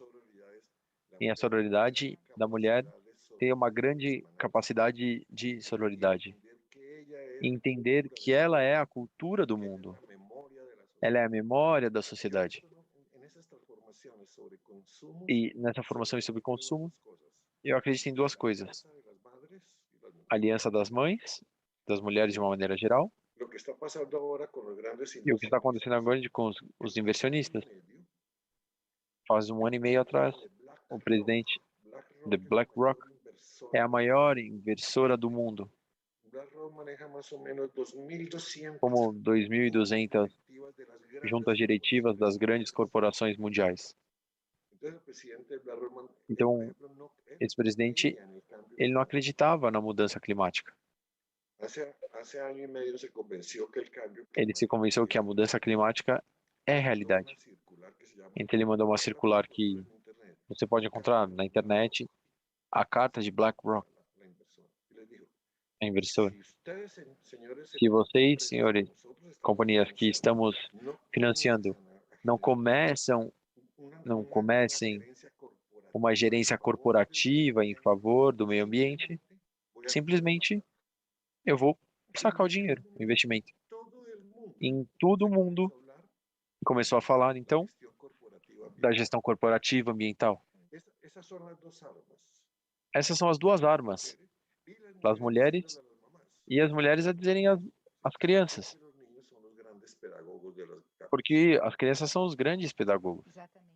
E a sororidade da mulher tem uma grande capacidade de sororidade. E entender que ela é a cultura do mundo. Ela é a memória da sociedade. E nessa formação sobre consumo, eu acredito em duas coisas. A aliança das mães, das mulheres de uma maneira geral, e o que está acontecendo agora com os inversionistas. Faz 1 ano e meio atrás, o presidente da BlackRock é a maior inversora do mundo, como 2.200 juntas diretivas das grandes corporações mundiais. Então, esse presidente, ele não acreditava na mudança climática. Ele se convenceu que a mudança climática é realidade. Então ele mandou uma circular que você pode encontrar na internet, a carta de BlackRock, a inversora. Se vocês, senhores, companhias que estamos financiando, não comecem uma gerência corporativa em favor do meio ambiente, simplesmente eu vou sacar o dinheiro, o investimento. Em todo o mundo começou a falar, então, da gestão corporativa ambiental. Essas são as duas armas das mulheres e as mulheres a dizerem às crianças. Porque as crianças são os grandes pedagogos.
Exatamente.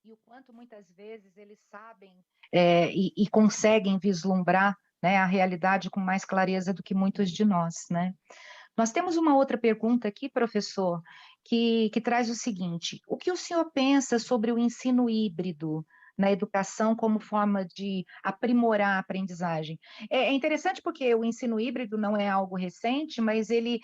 E o quanto muitas vezes eles sabem e conseguem vislumbrar, né, a realidade com mais clareza do que muitos de nós, né? Nós temos uma outra pergunta aqui, professor, que traz o seguinte: o que o senhor pensa sobre o ensino híbrido na educação como forma de aprimorar a aprendizagem? É interessante porque o ensino híbrido não é algo recente, mas ele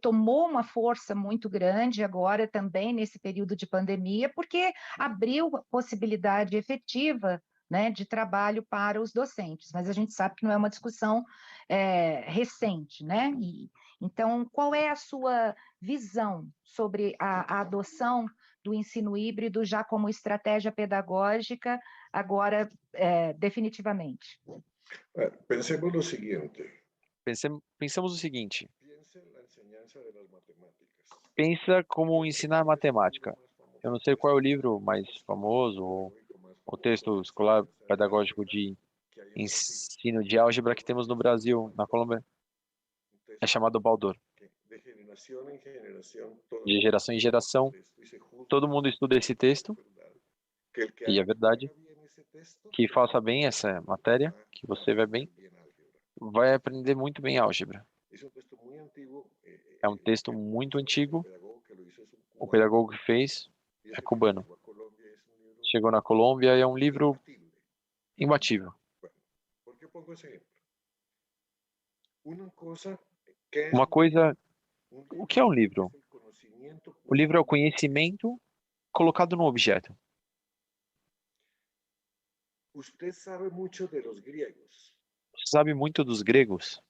tomou uma força muito grande agora também nesse período de pandemia, porque abriu possibilidade efetiva, né, de trabalho para os docentes, mas a gente sabe que não é uma discussão recente, né? Então, qual é a sua visão sobre a adoção do ensino híbrido já como estratégia pedagógica, agora definitivamente?
Pensemos lo siguiente.
Pensamos o seguinte. Pensa como ensinar matemática. Eu não sei qual é o livro mais famoso, ou o texto escolar pedagógico de ensino de álgebra que temos no Brasil, na Colômbia. É chamado Baldor. De geração em geração, todo mundo estuda esse texto, e é verdade, que faça bem essa matéria, que você vai bem, vai aprender muito bem álgebra. É um texto muito antigo, o pedagogo que fez é cubano. Chegou na Colômbia e é um livro imbatível. Uma coisa, o que é um livro? O livro é o conhecimento colocado no objeto.
Você sabe muito dos gregos.
Você sabe muito dos gregos,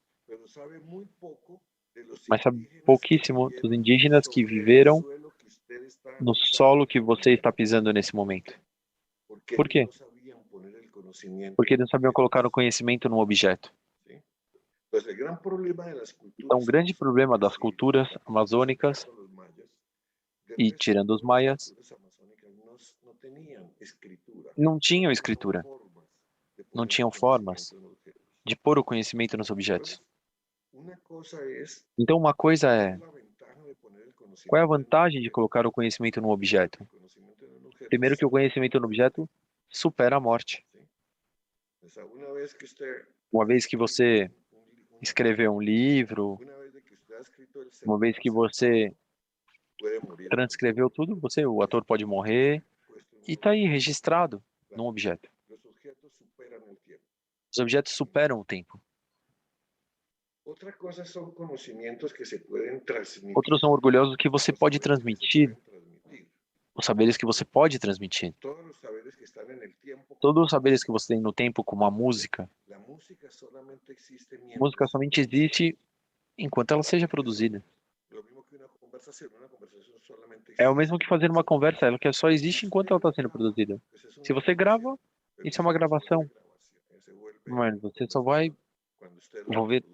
mas sabe pouquíssimo dos indígenas que viveram no solo que você está pisando nesse momento. Por quê? Porque eles não sabiam colocar o conhecimento num objeto. Então, o grande problema das culturas amazônicas, e tirando os maias, não tinham escritura, não tinham formas de pôr o conhecimento nos objetos. Então, uma coisa é, qual é a vantagem de colocar o conhecimento num objeto? Primeiro que o conhecimento no objeto supera a morte. Uma vez que você escreveu um livro, uma vez que você transcreveu tudo, o ator pode morrer e está aí registrado num objeto. Os objetos superam o tempo. Outros são orgulhosos que você pode transmitir, os saberes que você pode transmitir. Todos os saberes que você tem no tempo, como a música somente existe enquanto ela seja produzida. É o mesmo que fazer uma conversa, ela que só existe enquanto ela está sendo produzida. Se você grava, isso é uma gravação. Mas você só vai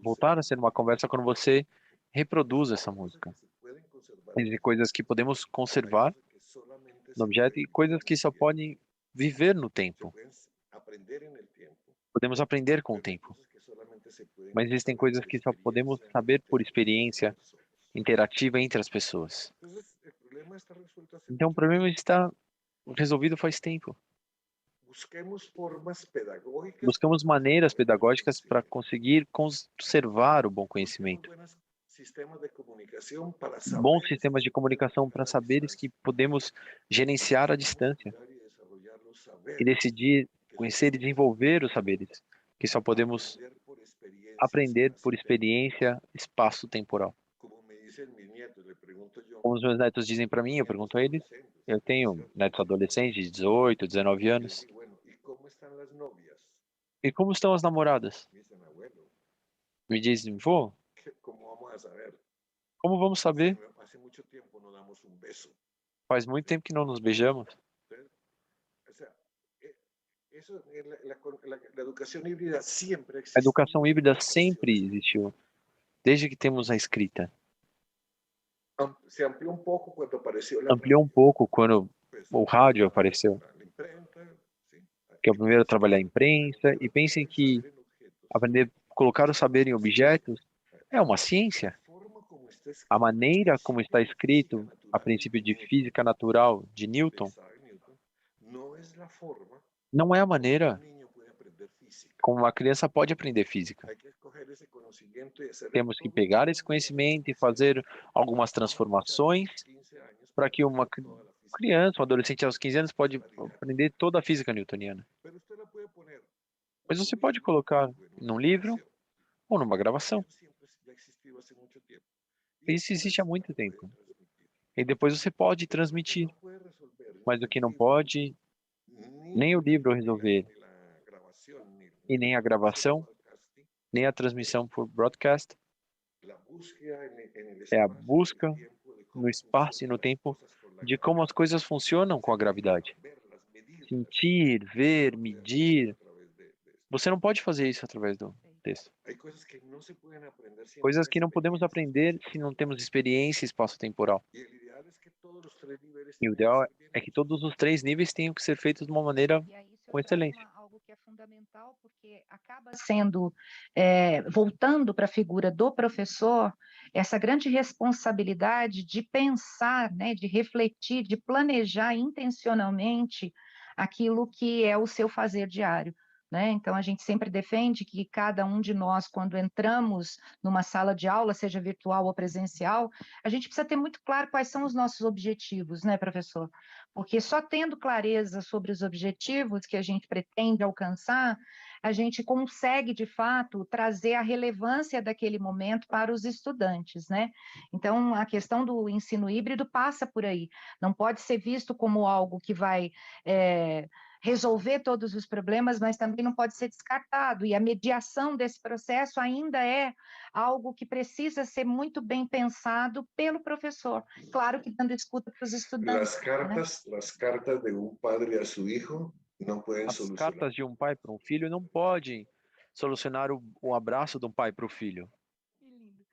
voltar a ser uma conversa quando você reproduz essa música. Existem coisas que podemos conservar no objeto e coisas que só podem viver no tempo. Podemos aprender com o tempo. Mas existem coisas que só podemos saber por experiência interativa entre as pessoas. Então o problema está resolvido faz tempo. Buscamos maneiras pedagógicas para conseguir conservar o bom conhecimento. Bons sistemas de comunicação para saberes que podemos gerenciar à distância e decidir, conhecer e desenvolver os saberes que só podemos aprender por experiência espaço-temporal. Como os meus netos dizem para mim, eu pergunto a eles, eu tenho netos adolescentes de 18, 19 anos. E como estão as namoradas? Me dizem, vô, como vamos saber? Faz muito tempo que não nos beijamos. A educação híbrida sempre existiu, desde que temos a escrita. Ampliou um pouco quando o rádio apareceu, que é o primeiro a trabalhar a imprensa, e pensem que aprender a colocar o saber em objetos é uma ciência. A maneira como está escrito, a princípio de física natural de Newton, não é a maneira como uma criança pode aprender física. Temos que pegar esse conhecimento e fazer algumas transformações para que uma criança, um adolescente aos 15 anos pode aprender toda a física newtoniana. Mas você pode colocar num livro ou numa gravação. Isso existe há muito tempo. E depois você pode transmitir. Mas o que não pode, nem o livro resolver, e nem a gravação, nem a transmissão por broadcast, é a busca no espaço e no tempo de como as coisas funcionam com a gravidade. Sentir, ver, medir. Você não pode fazer isso através do texto. Coisas que não podemos aprender se não temos experiência espaço-temporal. E o ideal é que todos os 3 níveis tenham que ser feitos de uma maneira
E aí isso
com
eu trago
excelência.
algo que é fundamental, porque acaba sendo, voltando para a figura do professor, essa grande responsabilidade de pensar, né, de refletir, de planejar intencionalmente aquilo que é o seu fazer diário. Né? Então, a gente sempre defende que cada um de nós, quando entramos numa sala de aula, seja virtual ou presencial, a gente precisa ter muito claro quais são os nossos objetivos, né, professor? Porque só tendo clareza sobre os objetivos que a gente pretende alcançar, a gente consegue, de fato, trazer a relevância daquele momento para os estudantes, né? Então, a questão do ensino híbrido passa por aí. Não pode ser visto como algo que vai resolver todos os problemas, mas também não pode ser descartado. E a mediação desse processo ainda é algo que precisa ser muito bem pensado pelo professor. Claro que dando escuta para os estudantes.
Las cartas de un padre a su hijo no pueden
As
solucionar.
cartas de um pai para um filho não podem solucionar o abraço de um pai para o filho.
Que lindo.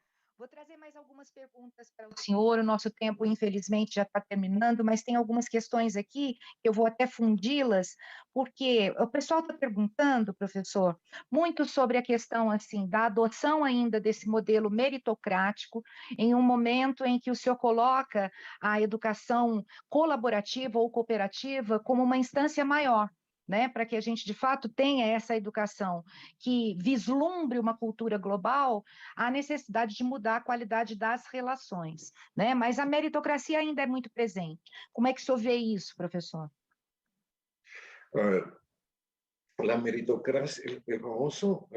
Vou trazer mais algumas perguntas para o senhor. O nosso tempo, infelizmente, já está terminando, mas tem algumas questões aqui que eu vou até fundi-las, porque o pessoal está perguntando, professor, muito sobre a questão assim da adoção ainda desse modelo meritocrático, em um momento em que o senhor coloca a educação colaborativa ou cooperativa como uma instância maior, né, para que a gente, de fato, tenha essa educação que vislumbre uma cultura global, há necessidade de mudar a qualidade das relações, né? Mas a meritocracia ainda é muito presente. Como é que o senhor vê isso, professor?
A ver, la meritocracia, el famoso,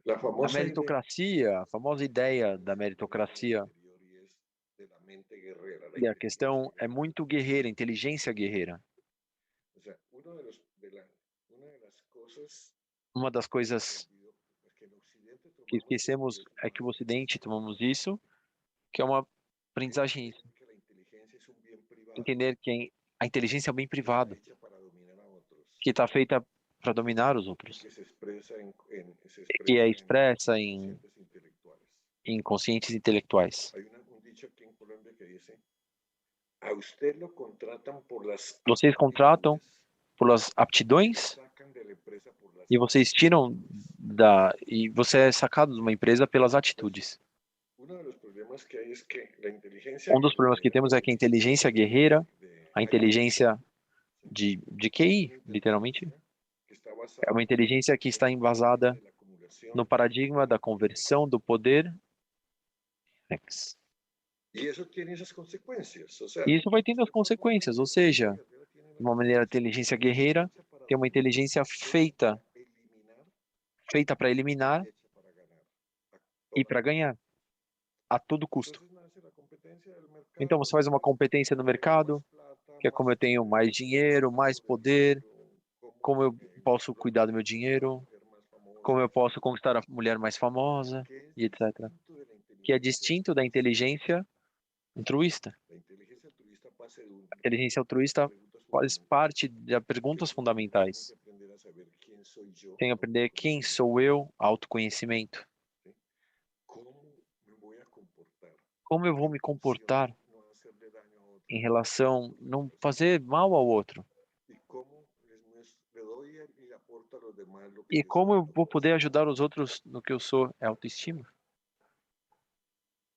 la
A
famosa idea
meritocracia, a famosa ideia da meritocracia,
de la mente guerrera, la
e a
inteligencia
questão é
guerrera.
muito guerreira, inteligência guerreira.
O sea, una de las cosas
Uma das
que hemos
coisas
olvidado es que en Occidente
que
tomamos eso y
esquecemos
es
é que o
malo.
Ocidente tomamos isso, que é uma aprendizagem isso.
Que la inteligencia es un bien privado
Entender que a inteligência é um bem
que está
privado,
hecha para dominar a otros
que está feita para dominar os
y
outros,
que se expresa se
que é
expresa
expressa em
conscientes intelectuales.
conscientes intelectuais.
Hay un dicho aquí en Colombia que dice, a usted lo contratan por las
Vocês contratam
aptitudes,
pelas aptidões
sacan de la empresa por las
e vocês tiram e você é sacado de uma empresa pelas atitudes.
Uno de los problemas que hay es que la inteligencia
Um dos problemas que
guerrera
temos é que a inteligência guerreira, a
de IQ,
inteligência de QI, literalmente,
que está
é uma
basada
inteligência que está embasada
en la acumulación,
no paradigma da conversão do poder.
y eso tiene esas consecuencias. O sea,
E isso vai tendo as
usted forma una
consequências, ou
inteligencia
seja,
guerrera, tiene
de uma maneira, a inteligência guerreira
hecha para
tem uma
dominar,
inteligência
hecha para eliminar
feita para eliminar
y hecha para ganar a
e
toda
para
costa.
ganhar, a todo custo.
Entonces nace la competencia del
Então,
mercado,
você faz uma competência no
tengo más
mercado,
plata,
que é
más
como eu tenho mais dinheiro, mais
sobre el
poder,
dinero,
como
cómo
eu posso
logro
cuidar do meu
conquistar a la
dinheiro,
mujer más
como
famosa,
eu posso conquistar a mulher mais famosa,
que es
e etc.
distinto de la
Que é
inteligencia
distinto da
altruista.
inteligência altruísta.
La inteligencia altruista
A inteligência altruísta
preguntas
faz
fundamentales,
parte de
que
perguntas
tiene
fundamentais.
que aprender a saber quién soy yo,
Tem que aprender quem sou eu, autoconhecimento.
¿sí? ¿Cómo me voy a comportar
Como eu vou
en
me
función
comportar
de no hacerle daño a otro
em
con
relação
mi
não
educación?
fazer mal ao outro?
¿Y cómo le doy y le aporto a los demás lo que
E
yo
como
soy,
eu vou poder
autoestima?
ajudar os outros no que eu sou? É autoestima.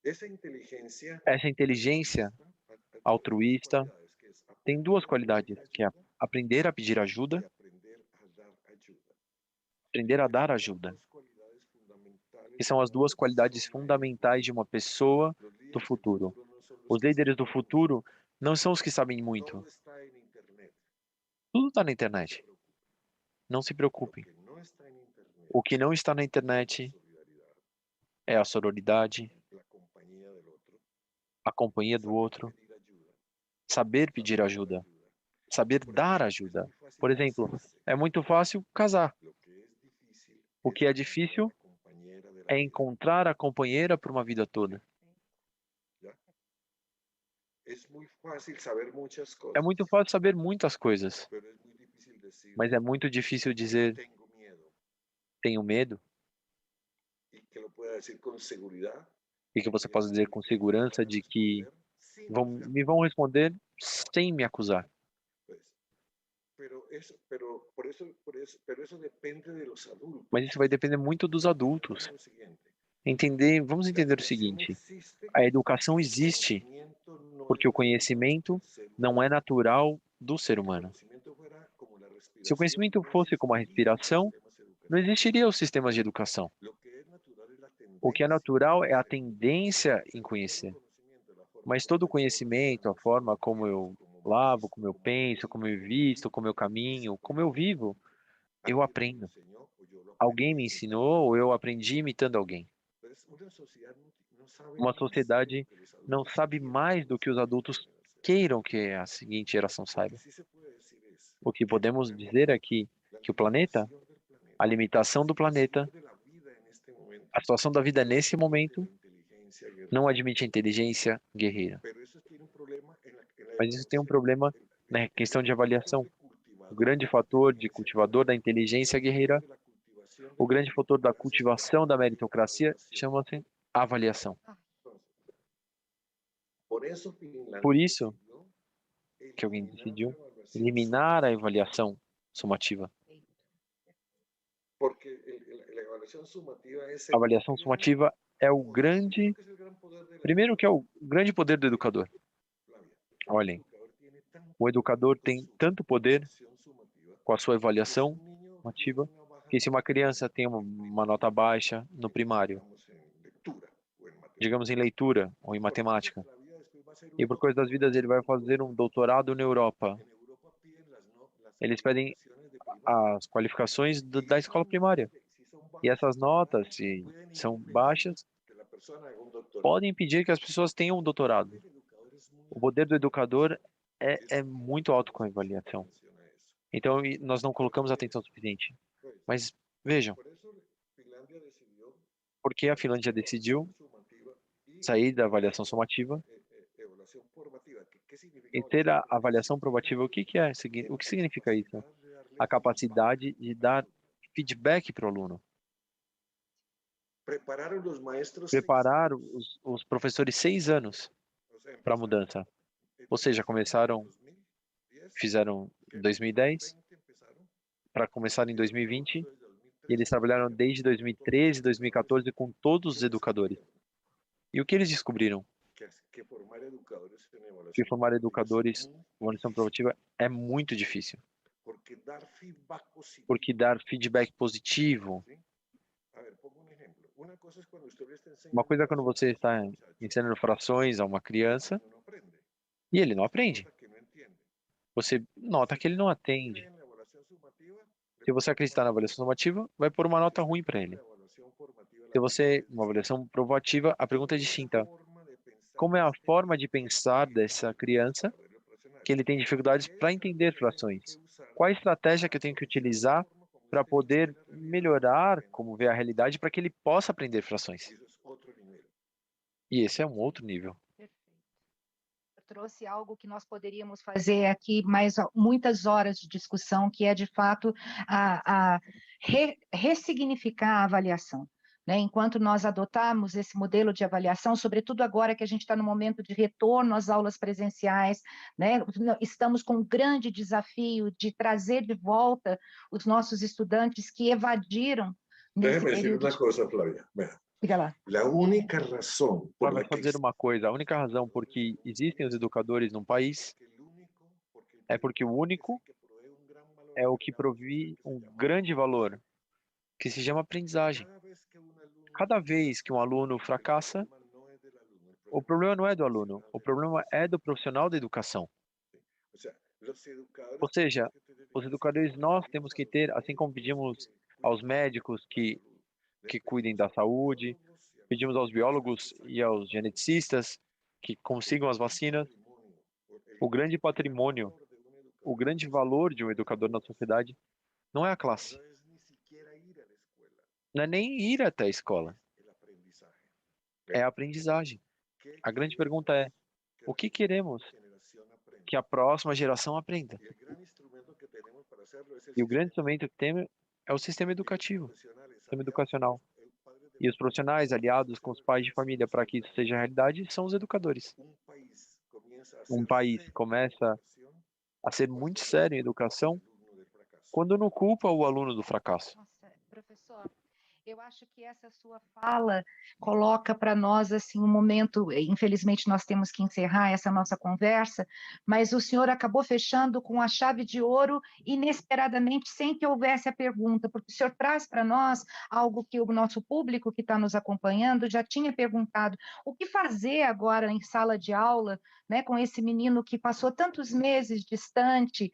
Esa inteligencia
Essa inteligência
tiene dos
altruísta
cualidades, que es
tem duas
aprender a
qualidades,
pedir
que é
ayuda
aprender a pedir
y
ajuda,
aprender a dar ayuda.
aprender a dar
Esas son
ajuda,
dos cualidades
que
fundamentales de
são as
una
duas qualidades
persona en el
fundamentais de
futuro.
uma pessoa
Los
do
líderes del
futuro.
futuro no son los
Os
que
líderes do
saben mucho.
futuro não são os que sabem muito.
Todo está en Internet.
Tudo está na
No se
internet.
preocupen.
Não se
Lo
preocupem.
que no está en Internet
O que não está na
es la
internet
solidaridad,
é a sororidade,
la compañía del otro,
a companhia do
saber
outro,
pedir ayuda,
saber
saber
pedir
dar
ajuda,
ayuda.
saber
Por
dar
ejemplo, es
ajuda.
muy fácil
Por exemplo,
casarse.
é muito fácil casar.
Lo que es difícil
O
es
que é
encontrar a
difícil
la compañera de la
é
vida.
encontrar a companheira por uma vida toda.
¿Ya? Es muy fácil saber muchas
É
cosas,
muito fácil saber muitas coisas,
pero es muy difícil decir
mas é muito difícil dizer
tengo miedo
tenho medo
y que lo pueda decir con seguridad
e que você possa dizer com
y que me
segurança
van a
de que
responder sin juzgar.
me vão responder sem me acusar.
Pues, pero eso depende de los adultos.
Mas isso vai depender muito dos adultos.
Lo siguiente,
Vamos
la
entender o
educación
seguinte:
existe
a educação
porque el
existe
conocimiento no
porque
es
o
natural
conhecimento
del ser
não
humano.
é natural do
Si
ser
el
humano.
conocimiento fuera como la
Se o
respiración,
conhecimento
no
fosse como a
existirían los
respiração,
sistemas
não
educativos.
existiria os sistemas de educação.
Lo que es natural es la
O que é
tendencia a
natural é a
conocer.
tendência em
Pero todo
conhecer.
conocimiento, la forma
Mas
como
todo
me
conhecimento, a
relaciono,
forma
como
como
pienso,
eu
como me
lavo,
visto,
como eu
como me
penso, como eu
dedico,
visto, como eu
es
caminho, como eu
aprendido.
vivo, eu
Alguien me lo
aprendo.
enseñó o yo lo
Alguém
aprendí
me
imitando.
ensinou ou eu aprendi imitando alguém.
Entonces, una sociedad no sabe
Uma
más de lo
sociedade
que los
não
adultos
sabe
quieren que
mais do
la
que os
siguiente
adultos
generación.
queiram que a seguinte geração
Lo que
saiba.
sí se puede decir es
O que
que el
podemos dizer
planeta,
aqui
la
que o planeta,
limitación del
a
planeta,
limitação
la
do planeta,
situación de la vida en este momento,
a situação da vida
no
nesse
permite
momento
la inteligencia
não
guerrera.
admite a inteligência guerreira.
Pero eso tiene un problema en la
Mas isso tem um
evaluación.
problema na
El
questão de
gran factor
avaliação.
de
O
cultivador
grande
de la
fator de
inteligencia
cultivador da
guerrera,
inteligência
el factor
guerreira,
de la cultivación de
o
la
grande fator da
meritocracia se
cultivação da
llama
meritocracia
evaluación.
chama-se avaliação. Por isso que alguém decidiu eliminar a avaliação sumativa. A avaliação sumativa é o grande, primeiro que é o grande poder do educador. Olhem, o educador tem tanto poder com a sua avaliação sumativa, que se uma criança tem uma nota baixa no primário, digamos em leitura ou em matemática, e por coisa das vidas ele vai fazer um doutorado na Europa, eles pedem as qualificações da escola primária. E essas notas, se são baixas, podem impedir que as pessoas tenham um doutorado. O poder do educador é muito alto com a avaliação. Então, nós não colocamos atenção suficiente. Mas, vejam, por que a Finlândia decidiu sair da avaliação sumativa e ter a avaliação probativa? O que é? O que significa isso? A capacidade de dar feedback para o aluno. Preparar os professores 6 anos para a mudança. Ou seja, fizeram em 2010, para começar em 2020, e eles trabalharam desde 2013, 2014 com todos os educadores. E o que eles descobriram? Que formar educadores com avaliação probativa é muito difícil. Porque dar feedback positivo. Uma coisa é quando você está ensinando frações a uma criança e ele não aprende. Você nota que ele não atende. Se você acreditar na avaliação sumativa, vai pôr uma nota ruim para ele. Se você, uma avaliação provativa, a pergunta é distinta. Como é a forma de pensar dessa criança que ele tem dificuldades para entender frações? Qual a estratégia que eu tenho que utilizar para poder melhorar como ver a realidade para que ele possa aprender frações? E esse é um outro nível.
Trouxe algo que nós poderíamos fazer aqui mais muitas horas de discussão, que é, de fato, ressignificar a avaliação. Né? Enquanto nós adotarmos esse modelo de avaliação, sobretudo agora que a gente está no momento de retorno às aulas presenciais, né? Estamos com um grande desafio de trazer de volta os nossos estudantes que evadiram nesse período.
Uma coisa, Flávia.
Diga lá.
A única razão por
Mas só dizer uma coisa, a única razão por que existem os educadores num país é porque o único é o que provê um grande valor, que se chama aprendizagem. Cada vez que um aluno fracassa, o problema não é do aluno, o problema é do profissional da educação. Ou seja, os educadores nós temos que ter, assim como pedimos aos médicos que cuidem da saúde, pedimos aos biólogos e aos geneticistas que consigam as vacinas, o grande patrimônio, o grande valor de um educador na sociedade não é a classe. Não é nem ir até a escola. É a aprendizagem. A grande pergunta é, o que queremos que a próxima geração aprenda? E o grande instrumento que temos é o sistema educativo, o sistema educacional. E os profissionais aliados com os pais de família para que isso seja realidade são os educadores. Um país começa a ser muito sério em educação quando não culpa o aluno do fracasso.
Nossa, professor, eu acho que essa sua fala coloca para nós assim um momento, infelizmente nós temos que encerrar essa nossa conversa, mas o senhor acabou fechando com a chave de ouro inesperadamente, sem que houvesse a pergunta, porque o senhor traz para nós algo que o nosso público que está nos acompanhando já tinha perguntado: o que fazer agora em sala de aula, né, com esse menino que passou tantos meses distante,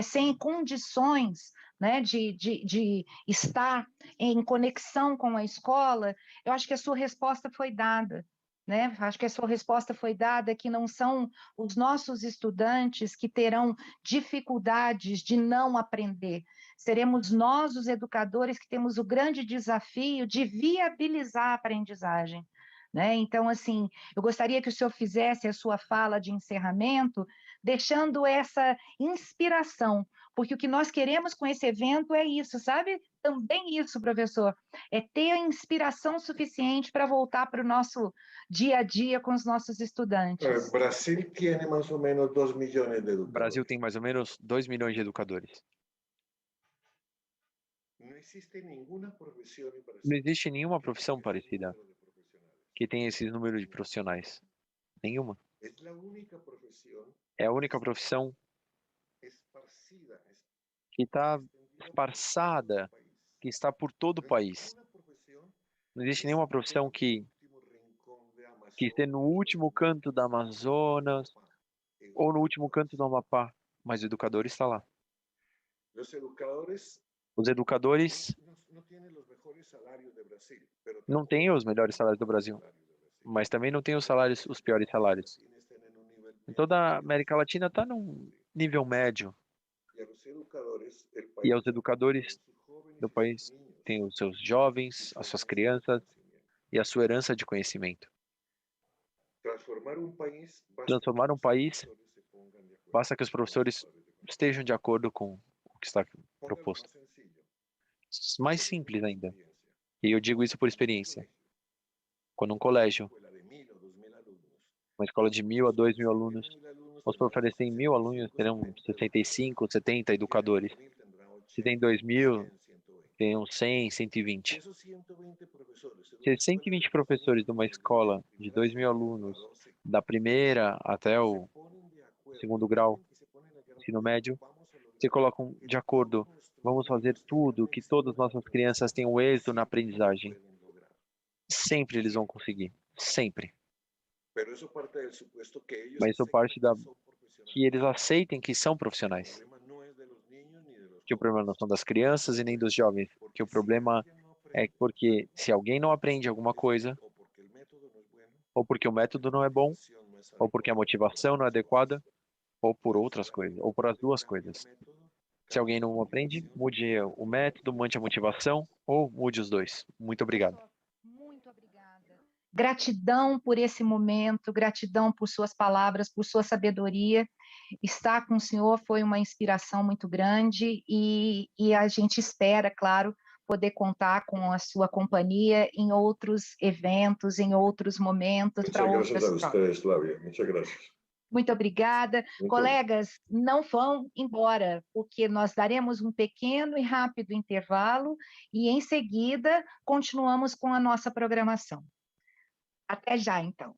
sem condições, né, de estar em conexão com a escola? Eu acho que a sua resposta foi dada, né? Acho que a sua resposta foi dada, que não são os nossos estudantes que terão dificuldades de não aprender. Seremos nós, os educadores, que temos o grande desafio de viabilizar a aprendizagem. Né? Então, assim, eu gostaria que o senhor fizesse a sua fala de encerramento, deixando essa inspiração. porque o que nós queremos com esse evento é isso, sabe? Também isso, professor, é ter a inspiração suficiente para voltar para o nosso dia a dia com os nossos estudantes.
Brasil tem mais ou menos 2 milhões de
O
educadores.
Brasil tem mais ou menos 2 milhões de educadores.
Não existe nenhuma profissão em Brasil
Não existe nenhuma profissão parecida que tenha esse número de profissionais. Nenhuma. É a única profissão que está esparçada, que está por todo o país. Não existe nenhuma profissão que esteja no último canto da Amazonas ou no último canto do Amapá, mas o educador está lá. Os educadores não têm os melhores salários do Brasil, mas também não têm os piores salários. Em toda a América Latina está num nível médio. E os educadores do país têm os seus jovens, as suas crianças e a sua herança de conhecimento. Transformar um país, basta que os professores estejam de acordo com o que está proposto. Mais simples ainda. E eu digo isso por experiência. Quando um colégio, uma escola de 1.000 a 2.000 alunos, os professores têm 1.000 alunos, terão 65, 70 educadores. Se tem 2.000, tem uns 100, 120. Se 120 professores de uma escola de 2.000 alunos, da primeira até o segundo grau, ensino médio, se colocam de acordo, vamos fazer tudo que todas as nossas crianças tenham êxito na aprendizagem. Sempre eles vão conseguir, sempre. Mas isso parte que eles aceitem que são profissionais. Que o problema não são das crianças e nem dos jovens. Que o problema é porque se alguém não aprende alguma coisa, ou porque o método não é bom, ou porque a motivação não é adequada, ou por outras coisas, ou por as duas coisas. Se alguém não aprende, mude o método, mude a motivação, ou mude os dois. Muito obrigado.
Muito obrigada. Gratidão por esse momento, gratidão por suas palavras, por sua sabedoria. Estar com o senhor foi uma inspiração muito grande e a gente espera, claro, poder contar com a sua companhia em outros eventos, em outros momentos, para outras
trocas. Muchas gracias a ustedes, Flavia. Muchas gracias.
Muito obrigada. Colegas, não vão embora, porque nós daremos um pequeno e rápido intervalo e, em seguida, continuamos com a nossa programação. Até já, então.